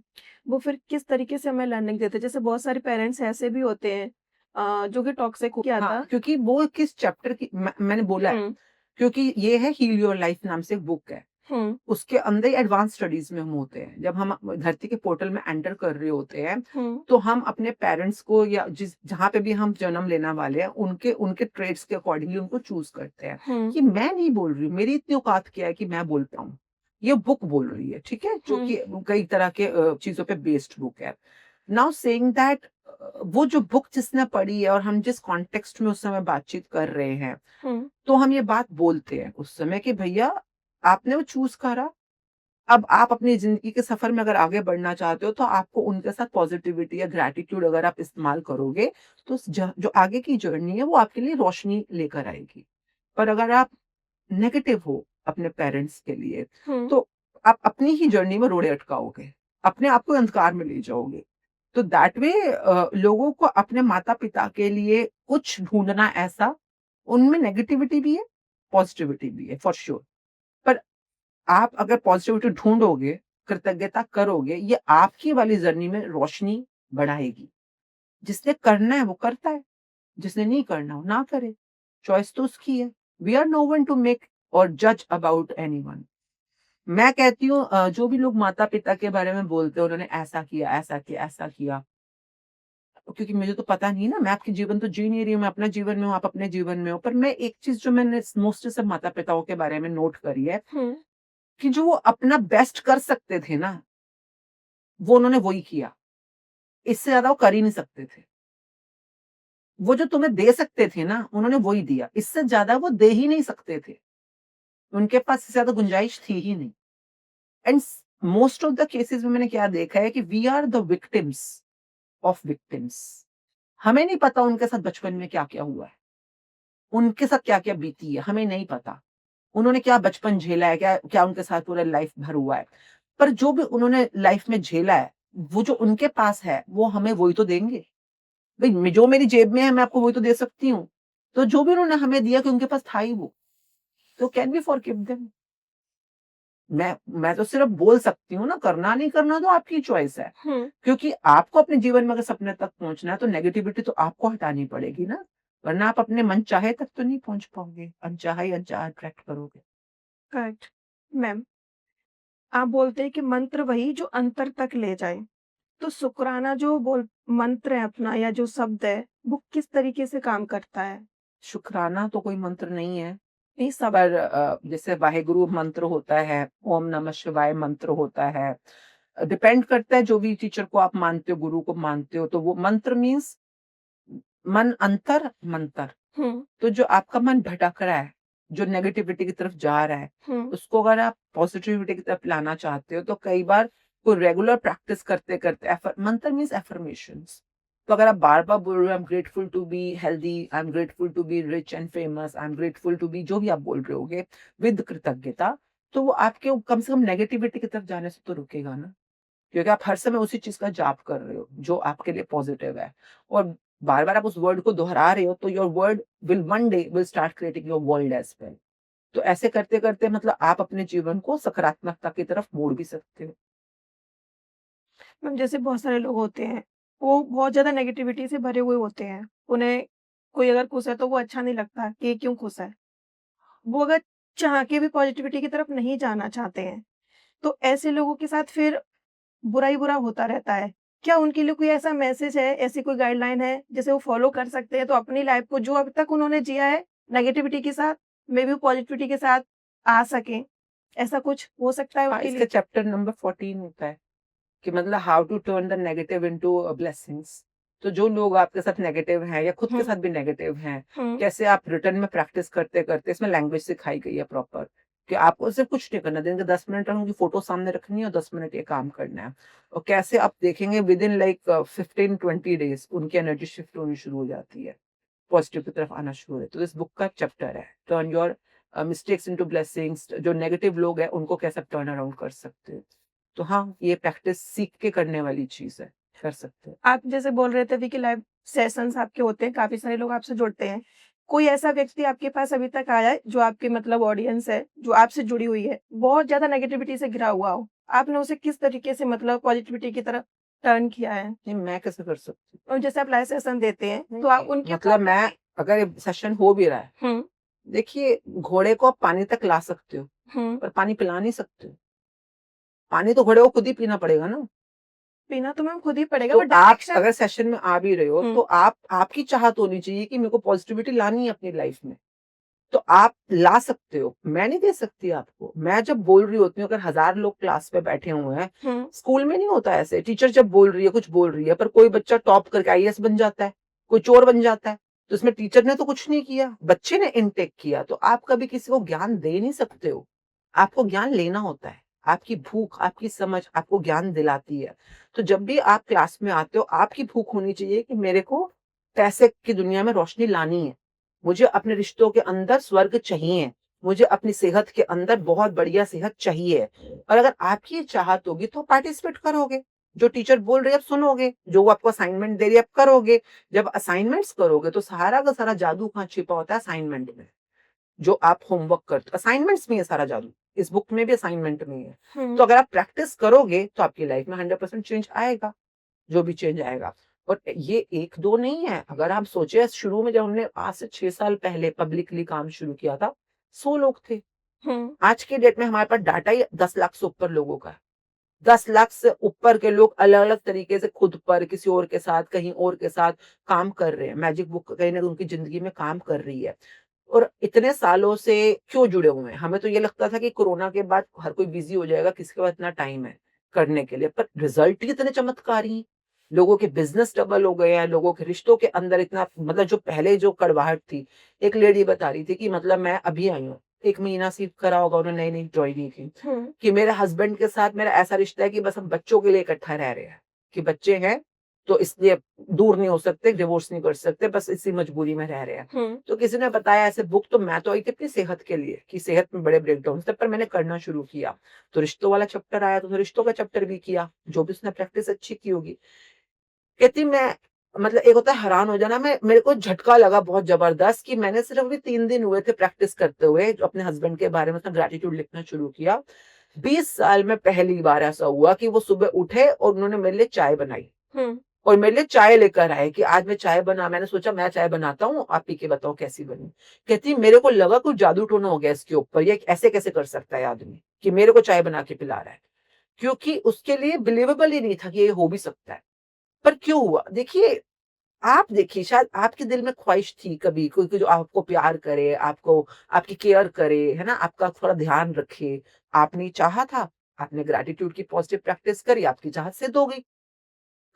वो फिर किस तरीके से हमें लर्निंग देते हैं? जैसे बहुत सारे पेरेंट्स ऐसे भी होते हैं जो कि टॉक्सिक हो क्या हाँ, था। क्योंकि वो किस चैप्टर की मैंने बोला है, हुँ, क्योंकि ये है हील योर लाइफ नाम से एक बुक है। हुँ, उसके अंदर ही एडवांस स्टडीज़ में हम होते हैं। जब हम धरती के पोर्टल में एंटर कर रहे होते हैं, हुँ, तो हम अपने पेरेंट्स को या जहाँ पे भी हम जन्म लेने वाले हैं, उनके उनके ट्रेड्स के अकॉर्डिंगली उनको चूज़ करते हैं। हुँ, ये मैं नहीं बोल रही हूँ, मेरी इतनी औकात क्या है कि मैं बोल पाऊँ। ये बुक बोल रही है, ठीक है? जो हुँ, कि कई तरह के चीज़ों पे बेस्ड बुक है। नाउ सेइंग दैट वो जो बुक जिसने पढ़ी है और हम जिस कॉन्टेक्स्ट में उस समय बातचीत कर रहे हैं, हुँ, तो हम ये बात बोलते हैं उस समय कि भैया आपने वो चूज़ करा, अब आप अपनी ज़िंदगी के सफ़र में अगर आगे बढ़ना चाहते हो, तो आपको उनके साथ पॉज़िटिविटी या ग्रैटिट्यूड अगर आप इस्तेमाल करोगे, तो जो आगे की जर्नी है, वो आपके लिए रोशनी लेकर आएगी। पर अगर आप नेगेटिव हो अपने पेरेंट्स के लिए, हुँ, तो आप अपनी ही जर्नी में रोड़े अटकाओगे, अपने आप को अंधकार में ले जाओगे। तो दैट वे लोगों को अपने माता-पिता के लिए कुछ ढूँढना ऐसा, उनमें नेगेटिविटी भी है, पॉज़िटिविटी भी है, फॉर श्योर। पर आप अगर पॉज़िटिविटी ढूँढोगे, कृतज्ञता करोगे, ये आपकी वाली जर्नी में रोशनी बढ़ाएगी। जिसने करना है वो करता है, जिसने नहीं करना वो ना करे। चॉइस तो उसकी है। We are no one to make और जज अबाउट एनीवन। मैं कहती हूँ जो भी लोग माता-पिता के बारे में बोलते हैं, उन्होंने ऐसा किया, ऐसा किया, ऐसा किया। क्योंकि मुझे तो पता नहीं है ना, मैं आपके जीवन तो जी नहीं रही हूँ, मैं अपने जीवन में हूँ, आप अपने जीवन में हो। पर मैं एक चीज़ जो मैंने मोस्टली सब माता-पिताओं के बारे में नोट करी है हुँ, कि जो वो अपना बेस्ट कर सकते थे ना, वो उन्होंने वही किया। इससे ज़्यादा वो कर ही नहीं सकते थे। वो जो तुम्हें दे सकते थे ना, उन्होंने वही दिया। इससे ज़्यादा वो दे ही नहीं सकते थे। उनके पास इससे ज़्यादा गुंजाइश थी ही नहीं। And most of the cases में मैंने क्या देखा है कि we are the victims of victims. हमें नहीं पता उनके साथ बचपन में क्या-क्या हुआ है। उनके साथ क्या-क्या बीती है, हमें नहीं पता। उन्होंने क्या बचपन झेला है, क्या क्या उनके साथ पूरा लाइफ भर हुआ है। पर जो भी उन्होंने लाइफ में झेला है, वो जो उनके पास है, वो हमें वही तो देंगे। भई जो मेरी जेब में है मैं आपको वही तो दे सकती हूँ। तो जो भी उन्होंने हमें दिया कि उनके पास था ही वो, तो कैन वी फॉरगिव देम? मैं तो सिर्फ़ बोल सकती हूँ ना, करना नहीं करना तो आपकी चॉइस है। हुँ। क्योंकि आपको अपने जीवन में अगर सपने तक पहुँचना है तो नेगेटिविटी तो आपको हटानी पड़ेगी ना, वरना आप अपने मनचाहे तक तो नहीं पहुँच पाओगे, अनचाहा ही अनचाहा अट्रैक्ट करोगे। करेक्ट। मैम, आप बोलते हैं कि मंत्र वही जो अंतर तक ले जाए। तो शुकराना जो मंत्र है अपना या जो शब्द है, वो किस तरीके से काम करता है? शुकराना तो कोई मंत्र नहीं है, ये सब। पर जैसे वाहेगुरु मंत्र होता है, ओम नमः शिवाय मंत्र होता है। डिपेंड करता है जो भी टीचर को आप मानते हो, गुरु को मानते हो, तो वो मंत्र मीन्स मन अंतर मंतर। हुँ, तो जो आपका मन भटक रहा है, जो नेगेटिविटी की तरफ जा रहा है, हुँ, उसको अगर आप पॉजिटिविटी की तरफ लाना चाहते हो, तो कई बार कोई रेगुलर प्रैक्टिस करते-करते मंत्र मीन्स अफ़र्मेशंस। तो अगर आप बार-बार बोल रहे हो I am grateful to be healthy, I am grateful to be rich and famous, I am grateful to be जो भी आप बोल रहे होगे विद कृतज्ञता, तो वो आपके कम से कम नेगेटिविटी की तरफ जाने से तो रुकेगा ना। क्योंकि आप हर समय उसी चीज़ का जाप कर रहे हो, जो आपके लिए पॉज़िटिव है और बार-बार आप उस वर्ड को दोहरा रहे हो, तो your word will one day will start creating your world as well. तो ऐसे करते-करते मतलब आप अपने जीवन को सकारात्मकता की तरफ मोड़ भी सकते हो। मैम जैसे बहुत सारे लोग होते हैं, वो बहुत ज़्यादा नेगेटिविटी से भरे हुए होते हैं। उन्हें कोई अगर खुश है तो वो अच्छा नहीं लगता कि ये क्यों खुश है। वो अगर चाह के भी पॉज़िटिविटी की तरफ नहीं जाना चाहते हैं, तो ऐसे लोगों के साथ फिर बुरा ही बुरा होता रहता है। क्या उनके लिए कोई ऐसा मैसेज है, ऐसी कोई गाइडलाइन है, जिसे वो फ़ॉलो कर सकते हैं, तो अपनी लाइफ़ को जो अब तक उन्होंने जिया है नेगेटिविटी के साथ, मे बी पॉज़िटिविटी के साथ आ सकें? ऐसा कुछ हो सकता है हाँ, उनके इसका लिए? चैप्टर नंबर 14 होता है कि मतलब how to turn the negative into blessings. तो जो लोग आपके साथ नेगेटिव हैं या खुद के हुँ, साथ भी नेगेटिव हैं, हुँ, कैसे आप रिटर्न में प्रैक्टिस करते-करते इसमें लैंग्वेज सिखाई गई है प्रॉपर, कि आपको सिर्फ कुछ नहीं करना, दिन के 10 मिनट उनकी फोटो सामने रखनी है और 10 मिनट ये काम करना है। और कैसे आप देखेंगे विद इन लाइक 15-20 डेज उनकी एनर्जी शिफ्ट होनी शुरू हो जाती है, पॉजिटिव की तरफ आना शुरू है। तो इस बुक का चैप्टर है turn your mistakes into blessings. जो नेगेटिव लोग हैं उनको कैसे टर्न अराउंड कर सकते हैं। तो हाँ, ये प्रैक्टिस सीख के करने वाली चीज है, कर सकते हैं। आप जैसे बोल रहे थे अभी कि लाइव सेशंस आपके होते हैं, काफ़ी सारे लोग आपसे जुड़ते हैं। कोई ऐसा व्यक्ति आपके पास अभी तक आया है, जो आपकी मतलब ऑडियंस है, जो आपसे जुड़ी हुई है, बहुत ज़्यादा नेगेटिविटी से घिरा हुआ हो? आपने उसे किस तरीके से मतलब पॉजिटिविटी की तरफ टर्न किया है? नहीं, मैं कैसे कर सकती और जैसे आप लाइव सेशन देते हैं, हूँ? तो आप उनके मतलब मैं, अगर ये सेशन हो भी रहा है, हुँ, देखिए घोड़े को आप पानी तक ला सकते हो, हुँ। पर पानी पिला नहीं सकते हो। पानी तो घोड़े को खुद ही पीना पड़ेगा ना। पीना तो मैम खुद ही पड़ेगा तो बट आप डायरेक्शन अगर सेशन में आ भी रहे हो, हुँ, तो आपकी चाहत होनी चाहिए कि मेरे को पॉजिटिविटी लानी है अपनी लाइफ में। तो आप ला सकते हो, मैं नहीं दे सकती आपको। मैं जब बोल रही होती हूँ, अगर 1000 लोग क्लास में बैठे हुए हैं, हुँ, स्कूल में नहीं होता ऐसे। टीचर जब बोल रही है, कुछ बोल रही है, पर कोई बच्चा टॉप करके आईएएस बन जाता है, कोई चोर बन जाता है, तो इसमें टीचर ने तो कुछ नहीं किया, बच्चे ने इनटेक किया। तो आप कभी किसी को ज्ञान दे नहीं सकते हो, आपको ज्ञान लेना होता है। आपकी भूख, आपकी समझ आपको ज्ञान दिलाती है। तो जब भी आप क्लास में आते हो, आपकी भूख होनी चाहिए कि मेरे को पैसे की दुनिया में रोशनी लानी है। मुझे अपने रिश्तों के अंदर स्वर्ग चाहिए, मुझे अपनी सेहत के अंदर बहुत बढ़िया सेहत चाहिए। और अगर आपकी ये चाहत होगी तो पार्टिसिपेट करोगे, जो टीचर बोल रही है आप सुनोगे, जो वो आपको असाइनमेंट दे रही है आप करोगे। जब असाइनमेंट्स करोगे तो सारा का सारा जादू कहाँ छिपा होता है? असाइनमेंट में। जो आप होमवर्क करते हो, असाइनमेंट्स में है सारा जादू, इस बुक में भी असाइनमेंट में ही है। हुँ, तो अगर आप प्रैक्टिस करोगे तो आपकी लाइफ में 100% चेंज आएगा, जो भी चेंज आएगा। और ये 1-2 नहीं है, अगर आप सोचे शुरू में जब हमने आज से 6 साल पहले पब्लिकली काम शुरू किया था, 100 लोग थे। हुँ, आज के डेट में हमारे पास डाटा ही 10 लाख से ऊपर लोगों का है। 10 लाख से ऊपर के लोग अलग-अलग तरीके से खुद पर, किसी और के साथ, कहीं और के साथ काम कर रहे हैं। मैजिक बुक कहीं न कहीं उनकी ज़िंदगी में काम कर रही है। और इतने सालों से क्यों जुड़े हुए हैं? हमें तो ये लगता था कि कोरोना के बाद हर कोई बिज़ी हो जाएगा, किसके पास इतना टाइम है करने के लिए। पर रिज़ल्ट ही इतने चमत्कारी हैं। लोगों के बिज़नेस डबल हो गए हैं, लोगों के रिश्तों के अंदर इतना मतलब जो पहले जो कड़वाहट थी, एक लेडी बता रही थी कि मतलब मैं अभी आई हूँ, 1 महीना सिर्फ करा होगा उन्होंने नई-नई जॉइनिंग की, हुँ, कि मेरे हस्बैंड के साथ मेरा ऐसा रिश्ता है कि बस हम बच्चों के लिए इकट्ठा रह रहे हैं, कि बच्चे हैं, तो इसलिए दूर नहीं हो सकते, डिवोर्स नहीं कर सकते, बस इसी मजबूरी में रह रहे हैं। हुँ, तो किसी ने बताया ऐसे बुक, तो मैं तो आई थी अपनी सेहत के लिए कि सेहत में बड़े ब्रेकडाउन थे, पर मैंने करना शुरू किया। तो रिश्तों वाला चैप्टर आया तो रिश्तों का चैप्टर भी किया, जो भी उसने प्रैक्टिस अच्छी की होगी। कहती मैं, मतलब एक होता है हैरान हो जाना, मैं मेरे को झटका लगा बहुत ज़बरदस्त कि मैंने सिर्फ अभी 3 दिन हुए थे प्रैक्टिस करते हुए, जो अपने हस्बैंड के बारे में उसने ग्रैटिट्यूड लिखना शुरू किया। 20 साल में पहली बार ऐसा हुआ कि वो सुबह उठे और उन्होंने मेरे लिए चाय बनाई। हुँ, और मेरे लिए चाय लेकर आए कि आज मैं चाय बना, मैंने सोचा मैं चाय बनाता हूँ, आप पी के बताओ कैसी बनी। कहती मेरे को लगा कुछ जादू टोना हो गया इसके ऊपर, ये ऐसे कैसे कर सकता है आदमी कि मेरे को चाय बना के पिला रहा है। क्योंकि उसके लिए बिलीवेबल ही नहीं था कि ये हो भी सकता है। पर क्यों हुआ? देखिए, आप देखिए शायद आपके दिल में ख्वाहिश थी कभी कोई कि जो आपको प्यार करे, आपको आपकी केयर करे, है ना? आपका थोड़ा ध्यान रखे। आपने चाहा था, आपने ग्रैटिट्यूड की पॉजिटिव प्रैक्टिस करी, आपकी चाहत सिद्ध हो गई।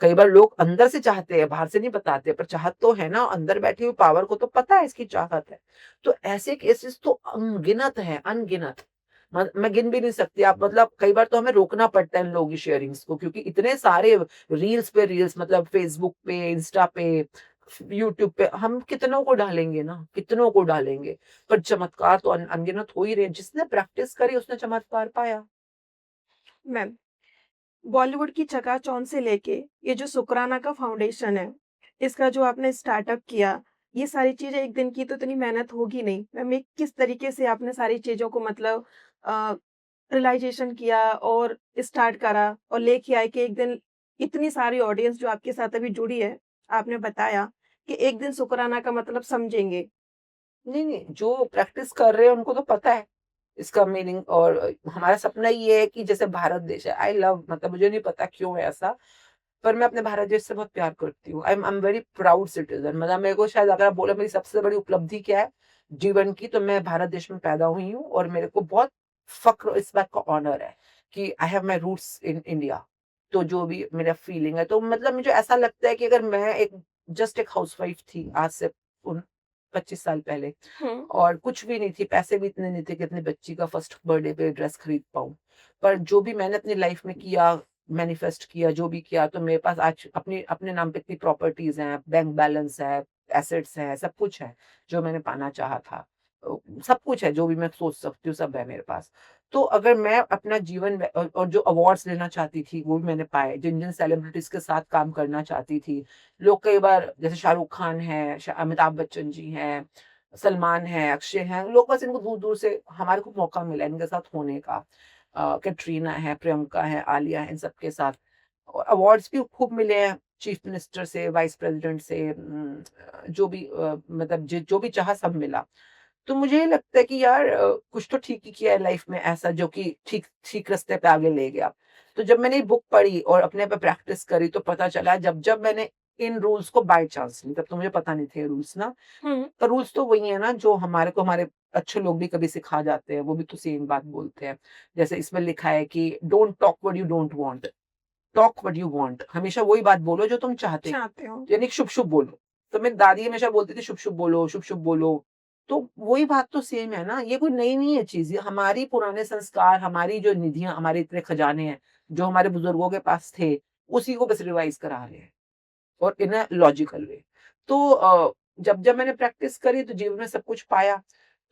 कई बार लोग अंदर से चाहते हैं, बाहर से नहीं बताते, पर चाहत तो है ना, अंदर बैठी हुई पावर को तो पता है इसकी चाहत है। तो ऐसे केसेस तो अनगिनत हैं, अनगिनत। मैं गिन भी नहीं सकती। आप मतलब कई बार तो हमें रोकना पड़ता है इन लोगों की शेयरिंग्स को, क्योंकि इतने सारे रील्स पे रील्स, मतलब फेसबुक पे, इंस्टा पे, यूट्यूब पे हम कितनों को डालेंगे ना, कितनों को डालेंगे। पर चमत्कार तो अनगिनत हो ही रहे हैं। जिसने प्रैक्टिस करी उसने चमत्कार पाया। मैम बॉलीवुड की चकाचौंध से लेके ये जो शुकराना का फाउंडेशन है, इसका जो आपने स्टार्टअप किया, ये सारी चीज़ें एक दिन की तो इतनी मेहनत होगी नहीं। मैम ये किस तरीके से आपने सारी चीज़ों को मतलब अ, रियलाइज़ेशन किया और स्टार्ट करा और लेके आए कि एक दिन इतनी सारी ऑडियंस जो आपके साथ अभी जुड़ी है, आपने बताया कि एक दिन शुकराना का मतलब समझेंगे। नहीं, नहीं, जो प्रैक्टिस कर रहे हैं उनको तो पता है इसका मीनिंग। और हमारा सपना ये है कि जैसे भारत देश है, आई लव, मतलब मुझे नहीं पता क्यों है ऐसा, पर मैं अपने भारत देश से बहुत प्यार करती हूँ। आई एम वेरी प्राउड सिटिज़न। मतलब मेरे को शायद अगर आप बोले मेरी सबसे बड़ी उपलब्धि क्या है जीवन की, तो मैं भारत देश में पैदा हुई हूँ और मेरे को बहुत फ़क्र, इस बात का ऑनर है कि I have my roots in India. तो जो भी मेरा फीलिंग है, तो मतलब मुझे ऐसा लगता है कि अगर मैं एक जस्ट एक हाउसवाइफ थी आज से उन 25 साल पहले, हुँ। और कुछ भी नहीं थी, पैसे भी इतने नहीं थे कि अपनी बच्ची का फर्स्ट बर्थडे पे ड्रेस खरीद पाऊँ। पर जो भी मैंने अपनी लाइफ में किया, मैनिफेस्ट किया, जो भी किया, तो मेरे पास आज अपने अपने नाम पे इतनी प्रॉपर्टीज़ हैं, बैंक बैलेंस है, एसेट्स हैं, सब कुछ है, जो मैंने पाना चाहा था। सब कुछ है, जो भी मैं सोच सकती हूँ, सब है मेरे पास। तो अगर मैं अपना जीवन में और जो अवार्ड्स लेना चाहती थी, वो भी मैंने पाए, जिन-जिन सेलिब्रिटीज़ के साथ काम करना चाहती थी। लोग कई बार, जैसे शाहरुख खान हैं, अमिताभ बच्चन जी हैं, सलमान हैं, अक्षय हैं, लोग बस इनको दूर-दूर से, हमारे को मौका मिला इनके साथ होने का। कैटरीना है, प्रियंका है, आलिया है, इन सबके साथ। और अवार्ड्स भी खूब मिले हैं, चीफ मिनिस्टर से, वाइस प्रेज़िडेंट से, जो भी मतलब जो भी चाहा सब मिला। तो मुझे ये लगता है कि यार कुछ तो ठीक ही किया है लाइफ में ऐसा, जो कि ठीक ठीक रास्ते पे आगे ले गया। तो जब मैंने ये बुक पढ़ी और अपने पे प्रैक्टिस करी, तो पता चला, जब जब मैंने इन रूल्स को बाय चांस ली, तब तो मुझे पता नहीं थे रूल्स ना। हुँ। तो रूल्स तो वही है ना, जो हमारे को हमारे अच्छे लोग भी कभी सिखा जाते हैं, वो भी तो सेम बात बोलते हैं। जैसे इसमें लिखा है कि don't talk what you don't want, talk what you want. हमेशा वही बात बोलो जो तुम चाहते हो। चाहते हो। यानी शुभ-शुभ बोलो। तो मेरी दादी हमेशा बोलती थी, शुभ-शुभ बोलो, शुभ-शुभ बोलो। तो वही बात तो सेम है ना, ये कोई नई नहीं है चीज़। ये हमारी पुराने संस्कार, हमारी जो निधियाँ, हमारे इतने खजाने हैं, जो हमारे बुजुर्गों के पास थे, उसी को बस रिवाइज़ करा रहे हैं, और इन अ लॉजिकल वे। तो जब-जब मैंने प्रैक्टिस करी, तो जीवन में सब कुछ पाया।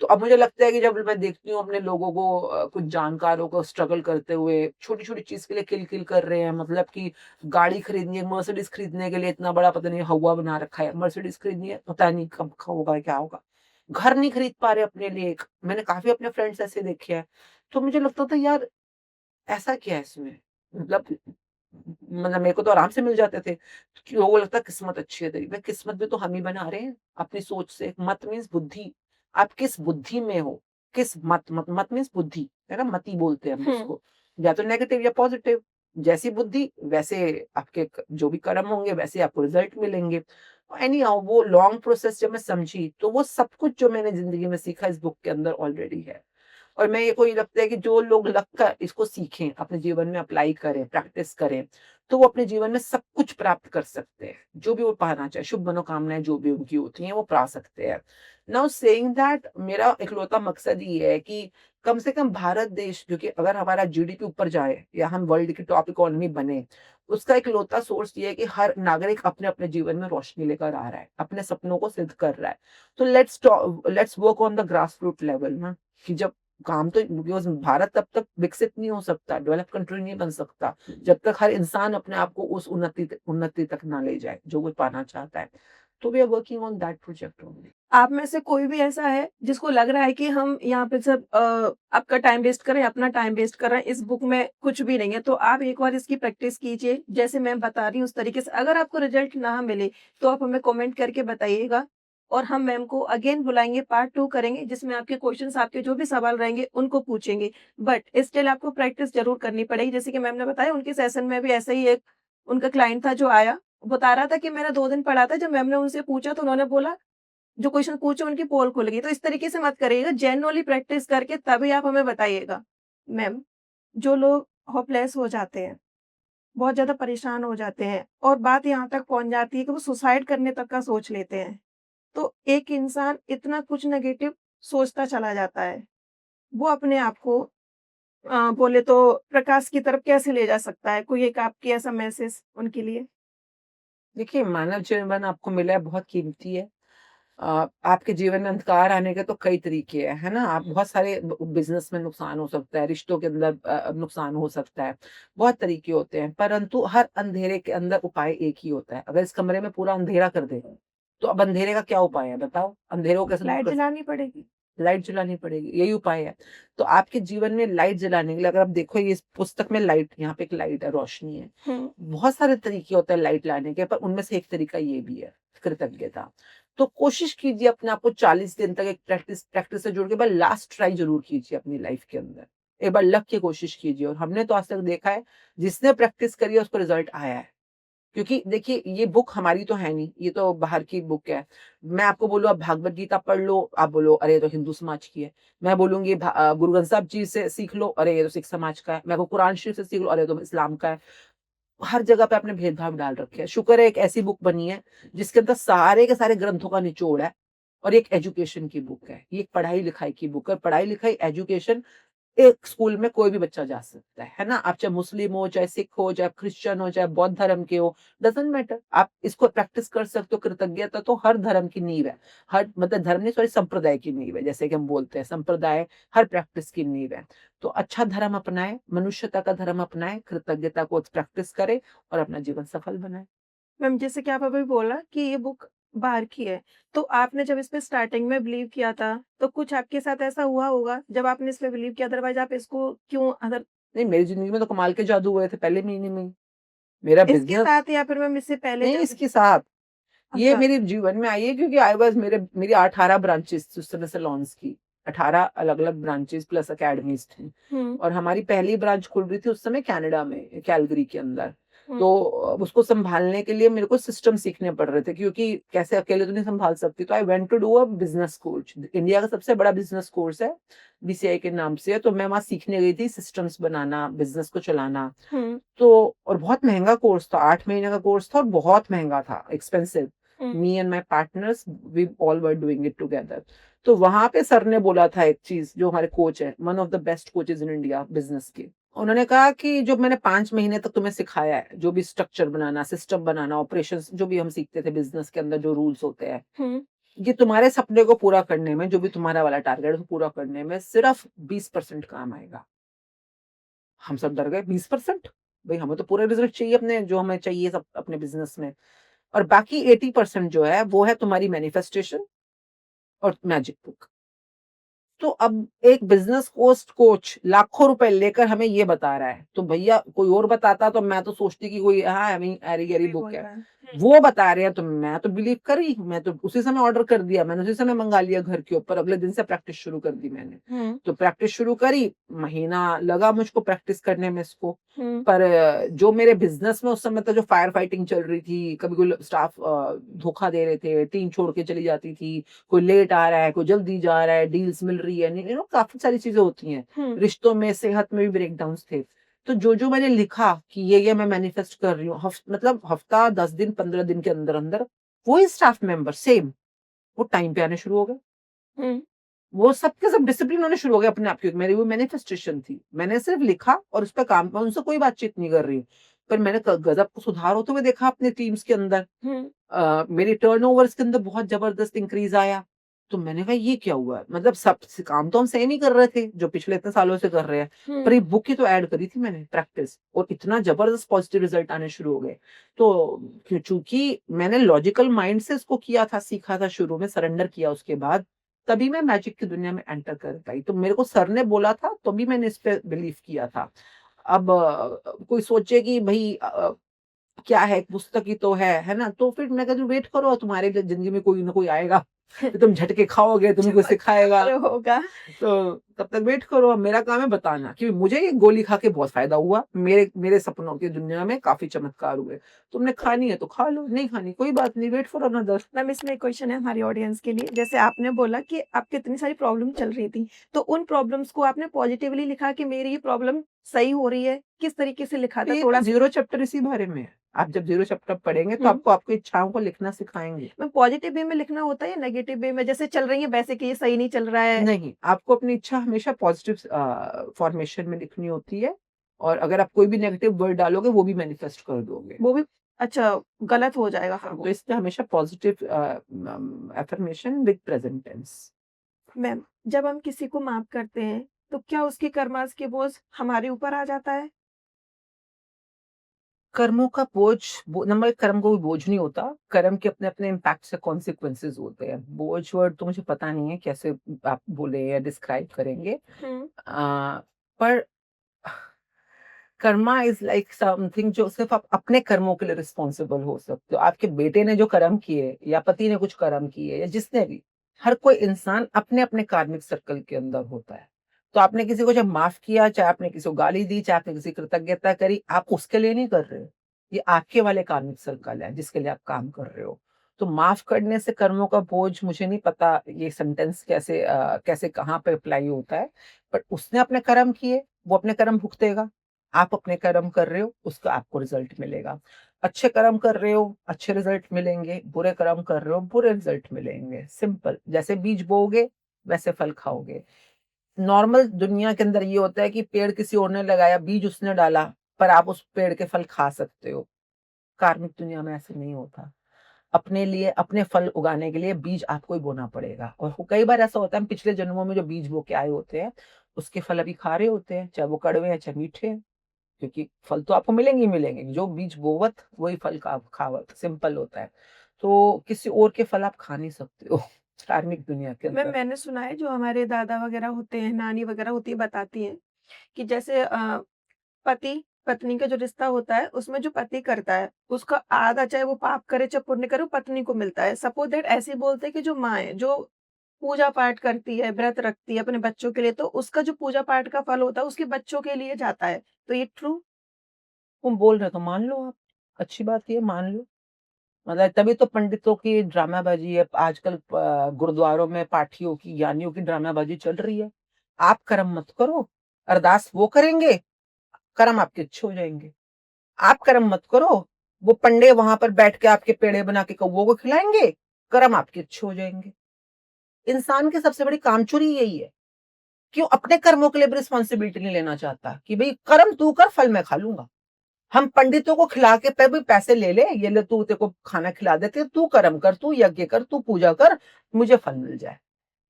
तो अब मुझे लगता है कि जब मैं देखती हूँ अपने लोगों को, कुछ जानकारों को स्ट्रगल करते हुए, छोटी-छोटी चीज़ के लिए किल-किल कर रहे हैं, मतलब कि गाड़ी खरीदनी है, मर्सिडीज़ खरीदने के लिए इतना बड़ा पता नहीं हौवा बना रखा है। मर्सिडीज़ खरीदनी है, पता नहीं कब होगा, क्या होगा। घर नहीं खरीद पा रहे अपने लिए एक, मैंने काफ़ी अपने फ्रेंड्स ऐसे देखे हैं। तो मुझे लगता था, यार ऐसा क्या है इसमें? मतलब मेरे को तो आराम से मिल जाते थे। कि लोगों को लगता है किस्मत अच्छी है तेरी। भाई किस्मत भी तो हम ही बना रहे हैं, अपनी सोच से। मत मीन्स बुद्धि। आप किस बुद्धि में हो? किस मत मत मत मीन्स बुद्धि, है ना? मति बोलते हैं हम हुँ। उसको। या तो नेगेटिव या पॉजिटिव। जैसी बुद्धि वैसे आपके जो भी कर्म होंगे, वैसे आपको रिजल्ट मिलेंगे। एनी हाउ, वो लॉन्ग प्रोसेस जब मैं समझी, तो वो सब कुछ जो मैंने ज़िंदगी में सीखा, इस बुक के अंदर ऑलरेडी है। और मेरे को ये लगता है कि जो लोग लगकर इसको सीखें, अपने जीवन में अप्लाई करें, प्रैक्टिस करें, तो वो अपने जीवन में सब कुछ प्राप्त कर सकते हैं। जो भी वो पाना चाहे, शुभ मनोकामनाएँ जो भी उनकी होती हैं, वो पा सकते हैं। नाउ सेइंग दैट, मेरा इकलौता मकसद ये है कि कम से कम भारत देश, क्योंकि अगर हमारा जीडीपी ऊपर जाए या हम वर्ल्ड की टॉप इकोनॉमी बने, उसका इकलौता सोर्स ये है कि हर नागरिक अपने-अपने जीवन में रोशनी लेकर आ रहा है, अपने सपनों को सिद्ध कर रहा है। तो let's work on the grass root level ना, कि जब काम तो, बिकॉज़ भारत तब तक विकसित नहीं हो सकता, डेवलप्ड कंट्री नहीं बन सकता, जब तक हर इंसान अपने आप को उस उन्नति तक ना ले जाए, जो वो पाना चाहता है। तो we are working on that project only. आप में से कोई भी ऐसा है जिसको लग रहा है कि हम यहाँ पे सिर्फ आपका टाइम वेस्ट कर रहे हैं, अपना टाइम वेस्ट कर रहे हैं, इस बुक में कुछ भी नहीं है, तो आप एक बार इसकी प्रैक्टिस कीजिए, जैसे मैं बता रही हूँ उस तरीके से। अगर आपको रिजल्ट ना मिले, तो आप हमें कमेंट करके बताइएगा और हम मैम को अगेन बुलाएँगे, पार्ट 2 करेंगे, जिसमें आपके क्वेश्चन्स, आपके जो भी सवाल रहेंगे, उनको पूछेंगे। बट स्टिल आपको प्रैक्टिस ज़रूर करनी पड़ेगी। जैसे कि मैम ने बताया, उनके सेशन में भी ऐसा ही एक उनका क्लाइंट था जो आया, बता रहा था कि मैंने 2 दिन पढ़ा था, जब मैम ने उनसे पूछा तो उन्होंने बोला जो क्वेश्चन पूछे उनकी पोल खुल गई। तो इस तरीके से मत करिएगा, जेन्युइनली प्रैक्टिस करके तभी आप हमें बताइएगा। मैम, जो लोग होपलेस हो जाते हैं, बहुत ज़्यादा परेशान हो जाते हैं और बात यहाँ तक पहुँच जाती है कि वो सुसाइड करने तक का सोच लेते हैं। तो एक इंसान इतना कुछ नेगेटिव सोचता चला जाता है, वो अपने आप को बोले तो प्रकाश की तरफ कैसे ले जा सकता है? कोई एक आपकी ऐसा मैसेज उनके लिए? देखिए, मानव जीवन आपको मिला है, बहुत कीमती है। आपके जीवन में अंधकार आने के तो कई तरीके हैं, है ना? आप बहुत सारे बिज़नेस में नुकसान हो सकता है, रिश्तों के अंदर नुकसान हो सकता है, बहुत तरीके होते हैं, परंतु हर अंधेरे के अंदर उपाय एक ही होता है। अगर इस कमरे में पूरा अंधेरा कर दें, तो अब अंधेरे का क्या उपाय है बताओ? अंधेरे को कैसे दूर लाइट कर, जलानी पड़ेगी। लाइट जलानी पड़ेगी, यही उपाय है। तो आपके जीवन में लाइट जलाने के लिए, अगर आप देखो ये इस पुस्तक में लाइट, यहाँ पे एक लाइट है, रोशनी है। हुँ। बहुत सारे तरीके होते हैं लाइट लाने के, पर उनमें से एक तरीका ये भी है, कृतज्ञता। तो कोशिश कीजिए अपने आप को 40 दिन तक एक प्रैक्टिस प्रैक्टिस से जुड़ के, एक बार लास्ट ट्राई ज़रूर कीजिए अपनी लाइफ के अंदर। एक बार लग के कोशिश कीजिए, और हमने तो आज तक देखा है, जिसने प्रैक्टिस करी है उसको रिज़ल्ट आया है। क्योंकि देखिए, ये बुक हमारी तो है नहीं, ये तो बाहर की बुक है। मैं आपको बोलूँ आप भागवत गीता पढ़ लो, आप बोलो अरे ये तो हिंदू समाज की है। मैं बोलूँगी गुरु ग्रंथ साहब जी से सीख लो, अरे ये तो सिख समाज का है। मैं कहूँ कुरान शरीफ से सीख लो, अरे ये तो इस्लाम का है। हर जगह पे आपने भेदभाव डाल रखे हैं। शुक्र है एक ऐसी बुक बनी है, जिसके अंदर सारे के सारे ग्रंथों का निचोड़ है, और एक एजुकेशन की बुक है, ये एक पढ़ाई-लिखाई की बुक है। पढ़ाई-लिखाई एजुकेशन एक स्कूल में कोई भी बच्चा जा सकता है ना? आप चाहे मुस्लिम हो, चाहे सिख हो, चाहे क्रिश्चियन हो, चाहे बौद्ध धर्म के हो, डज़न्ट मैटर। आप इसको प्रैक्टिस कर सकते हो। कृतज्ञता तो हर धर्म की नींव है। हर मतलब धर्म नहीं, सॉरी, संप्रदाय की नींव है। जैसे कि हम बोलते हैं संप्रदाय हर प्रैक्टिस की नींव है। तो अच्छा धर्म अपनाएँ, मनुष्यता का धर्म अपनाएँ, कृतज्ञता को प्रैक्टिस करें और अपना जीवन सफल बनाएँ। मैम जैसे कि आप अभी बोला कि ये बुक बाहर की है, तो आपने जब इस पे स्टार्टिंग में बिलीव किया था, तो कुछ आपके साथ ऐसा हुआ होगा जब आपने इस पे बिलीव किया अदरवाइज़ आप इसको क्यों अदर नहीं, मेरी ज़िंदगी में तो कमाल के जादू हुए थे पहले महीने में ही। मेरा इसके बिज़नेस साथ या फिर मैम इससे पहले नहीं, जब इसके साथ। ये अच्छा। मेरे जीवन में आई है क्योंकि आई वाज़ मेरी 18 ब्रांचेज़ थी उस समय सैलून्स की। 18 अलग-अलग ब्रांचेज़ प्लस अकेडमीज़ थी हुँ, और हमारी पहली ब्रांच खुल रही थी उस समय कनाडा में, कैलगरी के अंदर। हुँ, तो उसको सँभालने के लिए मेरे को सिस्टम सीखने पड़ रहे थे क्योंकि कैसे अकेले तो नहीं सँभाल सकती। तो I went to do a business course. India का सबसे बड़ा बिज़नेस कोर्स है, बीसीआई के नाम से है। तो मैं वहाँ सीखने गई थी सिस्टम्स बनाना, बिज़नेस को चलाना। हुँ, तो और बहुत महँगा कोर्स था, 8 महीने का कोर्स था और बहुत महँगा था, एक्सपेंसिव। हुँ, me and my partners we all were doing it together. तो वहाँ पे सर ने बोला था एक चीज़, जो हमारे कोच हैं, one of the best coaches in India business के। उन्होंने कहा कि जो मैंने 5 महीने तक तुम्हें सिखाया है, जो भी स्ट्रक्चर बनाना, सिस्टम बनाना, ऑपरेशंस जो भी हम सीखते थे बिज़नेस के अंदर जो रूल्स होते हैं, हुँ, ये तुम्हारे सपने को पूरा करने में, जो भी तुम्हारा वाला टारगेट है, उसको पूरा करने में सिर्फ 20% काम आएगा। हम सब डर गए, 20%? भई हमें तो पूरा रिज़ल्ट चाहिए अपने जो हमें चाहिए सब अपने बिज़नेस में और बाकी 80% जो है वो है तुम्हारी मैनिफेस्टेशन और मैजिक बुक। तो अब एक बिज़नेस कोच लाखों रुपए लेकर हमें ये बता रहा है, तो भैया कोई और बताता तो मैं तो सोचती कि कोई हाँ, ऐवें ऐरी-गैरी सही बुक बोल है। रहा है। हुँ, वो बता रहे हैं तो मैं तो बिलीव करी, मैं तो उसी समय ऑर्डर कर दिया, मैंने उसी समय मँगा लिया घर के ऊपर, अगले दिन से प्रैक्टिस शुरू कर दी मैंने। हुँ, तो प्रैक्टिस शुरू करी, महीना लगा मुझको प्रैक्टिस करने में इसको। हुँ, पर जो मेरे बिज़नेस में उस समय तो जो फायर फाइटिंग चल रही थी, कभी कोई स्टाफ धोखा दे रहे थे, टीम छोड़ के चली जाती थी, कोई लेट आ रहा है, कोई जल्दी जा रहा है, डील्स मिल रही है नहीं, काफ़ी सारी चीज़ें होती हैं। हुँ, रिश्तों में, सेहत में भी ब्रेकडाउन्स थे। तो जो-जो मैंने लिखा कि ये मैं मैनिफेस्ट कर रही हूँ, मतलब हफ्ता, 10 दिन, 15 दिन के अंदर-अंदर वही स्टाफ मेंबर सेम वो टाइम पे आने शुरू हो गए। हुँ, वो सब के सब डिसिप्लिन होने शुरू हो गए अपने आप क्योंकि मेरी वो मैनिफेस्टेशन थी। मैंने सिर्फ लिखा और उस पे काम किया, उनसे कोई बातचीत नहीं कर रही हूँ। पर मैंने क गज़ब सुधार होते हुए देखा अपने टीम्स के अंदर। हुँ, मेरी टर्नओवर्स के अंदर बहुत ज़बरदस्त इंक्रीज़ आया। तो मैंने कहा ये क्या हुआ है? मतलब सब स काम तो हम सेम ही कर रहे थे, जो पिछले इतने सालों से कर रहे हैं। पर हुँ, ये बुक ही तो ऐड करी थी मैंने प्रैक्टिस और इतना ज़बरदस्त पॉज़िटिव रिज़ल्ट आने शुरू हो गए। तो चूँकि मैंने लॉजिकल माइंड से इसको किया था, सीखा था शुरू में, सरेंडर किया उसके बाद, तभी मैं मैजिक की दुनिया में एंटर कर पाई। तो मेरे को सर ने बोला था, तभी मैंने इस पे बिलीव किया था। अब कोई सोचे कि भई क्या है, पुस्तक ही तो है ना? तो फिर मैं कहती हूँ वेट करो तुम्हारे लिए ज़िंदगी में कोई ना कोई आएगा, फिर तुम झटके खाओगे, तुम्हें कोई सिखाएगा। चमत्कार होगा। तो तब तक वेट करो, अब मेरा काम है बताना कि मुझे ये गोली खा के बहुत फ़ायदा हुआ। मेरे मेरे सपनों की दुनिया में काफ़ी चमत्कार हुए। तुमने खानी है तो खा लो, नहीं खानी कोई बात नहीं, वेट फॉर अनदर। मैम इसमें एक क्वेश्चन है हमारी ऑडियंस के लिए। जैसे आपने बोला कि आपको इतनी सारी प्रॉब्लम चल रही थी, तो उन प्रॉब्लम्स को आपने पॉजिटिवली लिखा कि मेरी ये प्रॉब्लम सही हो रही है, किस तरीके से लिखा तो था ये तो थोड़ा-सा? ज़ीरो चैप्टर इसी बारे में है। आप जब ज़ीरो चैप्टर पढ़ेंगे तो हुँ, आपको आपकी इच्छाओं को लिखना सिखाएँगे। मैम पॉजिटिव वे में लिखना होता है या नेगेटिव वे में? जैसे चल रही है वैसे कि ये सही नहीं चल रहा है। नहीं, आपको अपनी इच्छा हमेशा पॉज़िटिव फ़ॉर्मेशन में लिखनी होती है और अगर आप कोई भी नेगेटिव वर्ड डालोगे वो भी मैनिफेस्ट कर दोगे। वो भी अच्छा गलत हो जाएगा फिर हाँ, तो वो। इसलिए हमेशा positive affirmation with present tense. Ma'am जब हम किसी को माफ़ करते हैं, तो क्या उसके कर्मास के बोझ हमारे ऊपर आ जाता है? कर्मों का बोझ नंबर 1 कर्म कोई बोझ नहीं होता। कर्म के अपने-अपने इम्पैक्ट से कॉन्सिक्वेंसेज़ होते हैं। बोझ वर्ड तो मुझे पता नहीं है कैसे आप बोले या डिस्क्राइब करेंगे। हुँ, पर कर्मा इज़ लाइक समथिंग जो सिर्फ़ आप अपने कर्मों के लिए रिस्पॉन्सिबल हो सकते हो। आपके बेटे ने जो कर्म किए या पति ने कुछ कर्म किए या जिसने भी, हर कोई इंसान अपने-अपने कार्मिक सर्कल के अंदर होता है। तो आपने किसी को जब माफ़ किया, चाहे आपने किसी को गाली दी, चाहे आपने किसी की कृतज्ञता करी, आप उसके लिए नहीं कर रहे हो। ये आपके वाले कार्मिक सर्कल है जिसके लिए आप काम कर रहे हो। तो माफ़ करने से कर्मों का बोझ मुझे नहीं पता ये सेंटेंस कैसे कहाँ पे अप्लाई होता है। बट उसने अपने कर्म किए, वो अपने कर्म भुगतेगा। आप अपने कर्म कर रहे हो, उसका आपको रिज़ल्ट मिलेगा। अच्छे कर्म कर रहे हो, अच्छे रिज़ल्ट मिलेंगे, बुरे कर्म कर रहे हो, बुरे रिज़ल्ट मिलेंगे, सिंपल। जैसे बीज बोओगे, वैसे फल खाओगे। नॉर्मल दुनिया के अंदर ये होता है कि पेड़ किसी और ने लगाया, बीज उसने डाला, पर आप उस पेड़ के फल खा सकते हो। कार्मिक दुनिया में ऐसे नहीं होता। अपने लिए अपने फल उगाने के लिए बीज आपको ही बोना पड़ेगा और कई बार ऐसा होता है हम पिछले जन्मों में जो बीज बो के आए होते हैं, उसके फल अभी खा रहे होते हैं, चाहे वो कड़वे हैं, चाहे मीठे हैं, क्योंकि फल तो आपको मिलेंगे ही मिलेंगे। जो बीज बोवत वही फल का आप खावत, सिंपल होता है। तो किसी और के फल आप खा नहीं सकते हो कार्मिक दुनिया के मैम अंदर। मैंने सुना है जो हमारे दादा वगैरह होते हैं, नानी वगैरह होती है बताती हैं कि जैसे पति-पत्नी का जो रिश्ता होता है, उसमें जो पति करता है, उसका आधा चाहे वो पाप करे, चाहे पुण्य करे, वो पत्नी को मिलता है। सपोज़ दैट ऐसे ही बोलते हैं कि जो माँ है, जो पूजा-पाठ करती है, व्रत रखती है अपने बच्चों के लिए, तो उसका जो पूजा-पाठ का फल होता है, उसके बच्चों के लिए जाता है। तो ये ट्रू? तुम बोल रहे हो तो मान लो आप, अच्छी बात ये मान लो। मतलब तभी तो पंडितों की ड्रामाबाजी है आजकल गुरुद्वारों में पाठियों की, ज्ञानियों की ड्रामाबाजी चल रही है। आप कर्म मत करो, अरदास वो करेंगे, कर्म आपके अच्छे हो जाएँगे। आप कर्म मत करो, वो पंडे वहाँ पर बैठ के आपके पेड़े बना के कौवों को खिलाएँगे, कर्म आपके अच्छे हो जाएँगे। इंसान की सबसे बड़ी कामचोरी यही है, कि वो अपने कर्मों के लिए भी रिस्पॉन्सिबिलिटी नहीं लेना चाहता, कि भई कर्म तू कर, फल मैं खा लूँगा। हम पंडितों को खिला के पे भी पैसे ले ले, ये ले तू तेरे को खाना खिला देते हैं, तू कर्म कर, तू यज्ञ कर, तू पूजा कर, मुझे फल मिल जाए।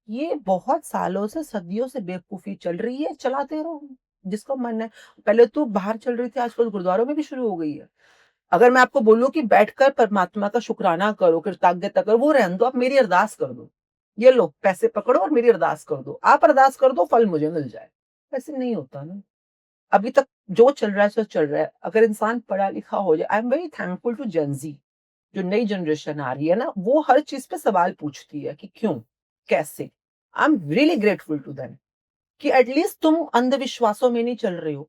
ये बहुत सालों से, सदियों से बेवकूफ़ी चल रही है, चलाते रहो, जिसका मन है। पहले तो बाहर चल रही थी, आजकल गुरुद्वारों में भी शुरू हो गई है। अगर मैं आपको बोलूँ कि बैठकर परमात्मा का शुकराना करो, कृतज्ञता करो, वो रहने दो, आप मेरी अरदास कर दो। ये लो, पैसे पकड़ो और मेरी अरदास कर दो। आप अरदास कर दो, फल मुझे मिल जाए। ऐसे नहीं होता ना। अभी तक जो चल रहा है सो चल रहा है। अगर इंसान पढ़ा-लिखा हो जाए, I am very thankful to Gen Z, जो नई जनरेशन आ रही है ना, वो हर चीज़ पे सवाल पूछती है कि क्यों? कैसे? I am really grateful to them कि एट लीस्ट तुम अंधविश्वासों में नहीं चल रहे हो।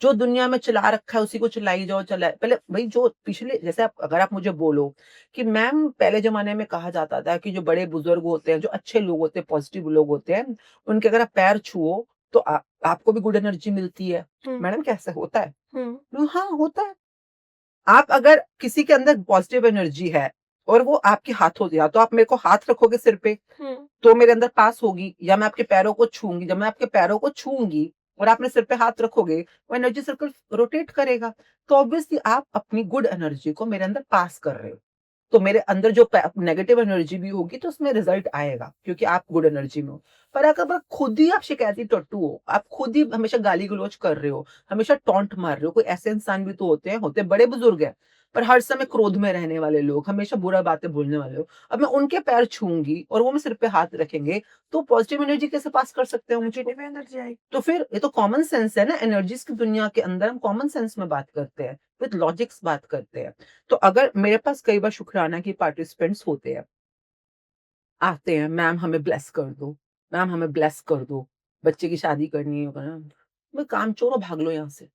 जो दुनिया में चला रखा है उसी को चलाई जाओ, चला पहले भई जो पिछले जैसे आप अगर आप मुझे बोलो कि मैम पहले ज़माने में कहा जाता था कि जो बड़े-बुज़ुर्ग होते हैं, जो अच्छे लोग होते हैं, पॉज़िटिव लोग होते हैं, उनके अगर आप पैर छुओ तो आपको भी गुड एनर्जी मिलती है। हुँ, मैडम कैसे होता है? हुँ, हाँ, होता है। आप अगर किसी के अंदर पॉज़िटिव एनर्जी है और वो आपके हाथों या तो आप मेरे को हाथ रखोगे सिर पे हुँ। तो मेरे अंदर पास होगी या मैं आपके पैरों को छूऊँगी। जब मैं आपके पैरों को छूऊँगी और आप मेरे सिर पे हाथ रखोगे, वो एनर्जी सर्कल रोटेट करेगा। तो ऑब्वियसली आप अपनी गुड एनर्जी को मेरे अंदर पास कर रहे हो। तो मेरे अंदर जो नेगेटिव एनर्जी भी होगी तो उसमें रिजल्ट आएगा क्योंकि आप गुड एनर्जी में हो। पर अगर खुद ही आप शिकायती टट्टू हो, आप खुद ही हमेशा गाली-गलौज कर रहे हो, हमेशा टॉन्ट मार रहे हो, कोई ऐसे इंसान भी तो होते हैं बड़े-बुजुर्ग हैं, पर हर समय क्रोध में रहने वाले लोग, हमेशा बुरा बातें बोलने वाले लोग। अब मैं उनके पैर छूऊँगी और वो मेरे सिर पे हाथ रखेंगे, तो पॉजिटिव एनर्जी कैसे पास कर सकते हैं मुझको? नेगेटिव एनर्जी आएगी। तो फिर ये तो कॉमन सेंस है ना, एनर्जीज़ की दुनिया के अंदर हम कॉमन सेंस में बात करते हैं, विद लॉजिक्स बात करते हैं। तो अगर मेरे पास कई बार शुकराना की पार्टिसिपेंट्स होते हैं, आते हैं, मैम हमें ब्लेस कर दो, मैम हमें ब्लेस कर दो, बच्चे की शादी करनी है मैं कामचोर हो भाग लो यहाँ से,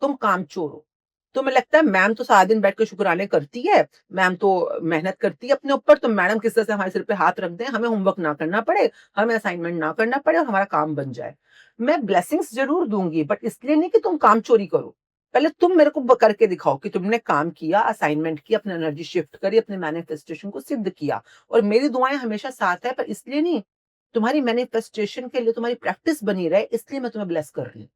तुम कामचोर हो। तुम्हें लगता है मैम तो सारा दिन बैठ के शुकराने करती है, मैम तो मेहनत करती है अपने ऊपर, तो मैडम किस तरह से हमारे सिर पे हाथ रख दें, हमें होमवर्क ना करना पड़े, हमें असाइनमेंट ना करना पड़े और हमारा काम बन जाए। मैं ब्लेसिंग्स ज़रूर दूँगी बट इसलिए नहीं कि तुम कामचोरी करो। पहले तुम मेरे को करके दिखाओ कि तुमने काम किया, असाइनमेंट किया, अपनी एनर्जी शिफ्ट करी, अपने मैनिफेस्टेशन को सिद्ध किया। और मेरी दुआएँ हमेशा साथ है पर इसलिए नहीं, तुम्हारी मैनिफेस्टेशन के लिए तुम्हारी प्रैक्टिस बनी रहे इसलिए मैं तुम्हें ब्लेस कर रही हूँ।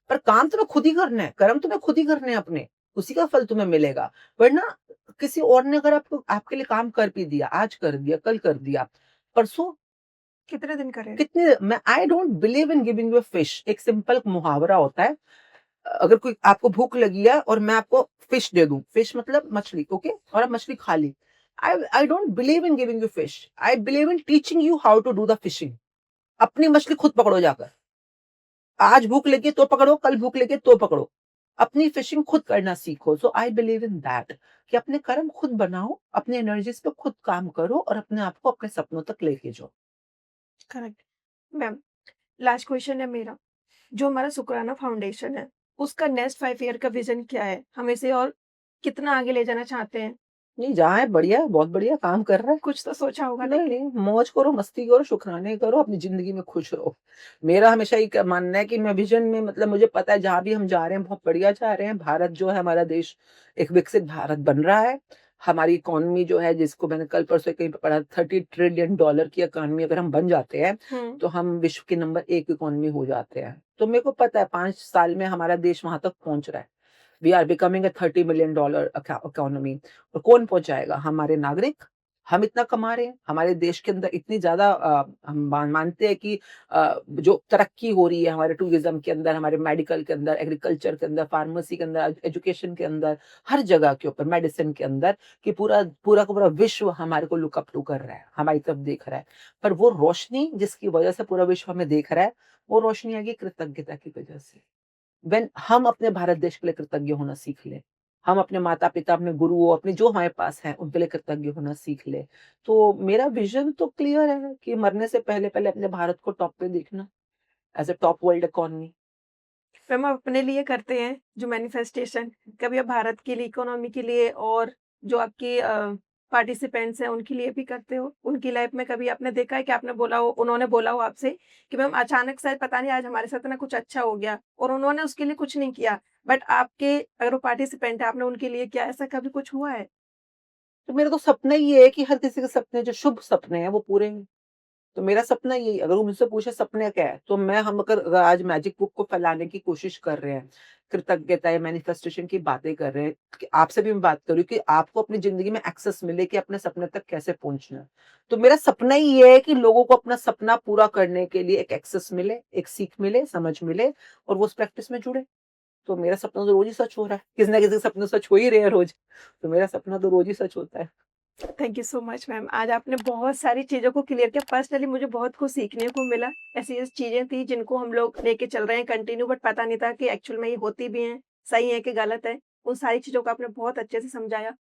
पर काम तुम्हें खुद ही करना है, कर्म तुम्हें खुद ही करने हैं अपने, उसी का फल तुम्हें मिलेगा। वरना किसी और ने अगर आपको आपके लिए काम कर भी दिया, आज कर दिया, कल कर दिया, परसों कितने दिन करेगा? कितने मैं आई don't believe in giving you a fish. एक सिंपल मुहावरा होता है, अगर कोई आपको भूख लगी है और मैं आपको फिश दे दूँ, फिश मतलब मछली, ओके? और आप मछली खा ली। I don't believe in giving you fish, I believe in teaching you how to do the fishing. अपनी मछली खुद पकड़ो जाकर। आज भूख लगी तो पकड़ो, कल भूख लगी तो पकड़ो। अपनी फिशिंग खुद करना सीखो। सो आई बिलीव इन दैट कि अपने कर्म खुद बनाओ, अपनी एनर्जीज़ पे खुद काम करो और अपने आप को अपने सपनों तक लेके जाओ। करेक्ट। मैम, लास्ट क्वेश्चन है मेरा। जो हमारा शुकराना फाउंडेशन है, उसका नेक्स्ट 5 ईयर का विज़न क्या है? हम इसे और कितना आगे ले जाना चाहते हैं? नहीं, जहाँ है बढ़िया है, बहुत बढ़िया काम कर रहा है। कुछ तो सोचा होगा नहीं, लेकिन। नहीं, मौज करो, मस्ती करो, शुकराने करो, अपनी ज़िंदगी में खुश रहो। मेरा हमेशा ये क मानना है कि मैं विज़न में मतलब मुझे पता है जहाँ भी हम जा रहे हैं बहुत बढ़िया जा रहे हैं। भारत जो है हमारा देश एक विकसित भारत बन रहा है। हमारी इकॉनमी जो है जिसको मैंने कल परसों कहीं पे पढ़ा 30 ट्रिलियन डॉलर की इकॉनमी अगर हम बन जाते हैं, हुँ। तो हम विश्व के नंबर 1 इकॉनमी हो जाते हैं। तो मेरे को पता है 5 साल में हमारा देश वहाँ तक पहुँच रहा है। We are becoming a $30 million economy और कौन पहुँचाएगा? हमारे नागरिक। हम इतना कमा रहे हैं, हमारे देश के अंदर इतनी ज़्यादा हम मानते हैं कि जो तरक्की हो रही है हमारे टूरिज़्म के अंदर, हमारे मेडिकल के अंदर, एग्रीकल्चर के अंदर, फार्मेसी के अंदर, एजुकेशन के अंदर, हर जगह के ऊपर, मेडिसिन के अंदर कि पूरा पूरा का पूरा विश्व हमारे को लुक अप टू कर रहा है, हमारी तरफ देख रहा है। पर वो रोशनी जिसकी वजह से पूरा विश्व हमें देख रहा है, वो रोशनी आएगी कृतज्ञता की वजह से। व्हेन हम अपने भारत देश के लिए कृतज्ञ होना सीख लें, हम अपने माता-पिता, अपने गुरुओं, अपने जो हमारे पास हैं, उनके लिए कृतज्ञ होना सीख लें, तो मेरा विज़न तो क्लियर है कि मरने से पहले-पहले अपने भारत को टॉप पे देखना, as a top world economy. Ma'am आप अपने लिए करते हैं जो मैनिफेस्टेशन, कभी आप भारत के लिए, इकोनॉमी के लिए और जो आपके पार्टिसिपेंट्स हैं उनके लिए भी करते हो? उनकी लाइफ में कभी आपने देखा है कि आपने बोला हो, उन्होंने बोला हो आपसे कि मैम अचानक से पता नहीं आज हमारे साथ ना कुछ अच्छा हो गया और उन्होंने उसके लिए कुछ नहीं किया, बट आपके अगर वो पार्टिसिपेंट है आपने उनके लिए किया, ऐसा कभी कुछ हुआ है? तो मेरा तो सपना ये है कि हर किसी के सपने जो शुभ सपने हैं, वो पूरे हों। तो मेरा सपना यही अगर वो मुझसे पूछे सपने क्या है? तो मैं हम अगर आज मैजिक बुक को फैलाने की कोशिश कर रहे हैं, कृतज्ञता या मैनिफेस्टेशन की बातें कर रहे हैं, कि आपसे भी मैं बात कर रही हूँ कि आपको अपनी ज़िंदगी में एक्सेस मिले कि अपने सपने तक कैसे पहुँचना है। तो मेरा सपना ही ये है कि लोगों को अपना सपना पूरा करने के लिए एक एक्सेस मिले, एक सीख मिले, समझ मिले और वो उस प्रैक्टिस में जुड़े। तो मेरा सपना तो रोज़ ही सच हो रहा है। किसी न किसी के सपने सच हो ही रहे हैं रोज़। तो मेरा सपना तो रोज़ ही सच होता है। Thank you so much ma'am. आज आपने बहुत सारी चीज़ों को क्लियर किया। पर्सनली मुझे बहुत कुछ सीखने को मिला। ऐसी-ऐसी चीज़ें थी जिनको हम लोग लेके चल रहे हैं कंटिन्यू बट पता नहीं था कि एक्चुअल में ये होती भी हैं, सही है कि गलत है। उन सारी चीज़ों को आपने बहुत अच्छे से समझाया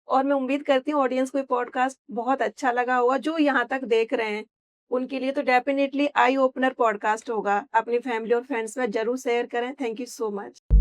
और मैं उम्मीद करती हूँ ऑडियंस को ये पॉडकास्ट बहुत अच्छा लगा होगा। जो यहाँ तक देख रहे हैं, उनके लिए तो डेफिनिटली आई ओपनर पॉडकास्ट होगा। अपनी फैमिली और फ्रेंड्स में ज़रूर शेयर करें। Thank you so much.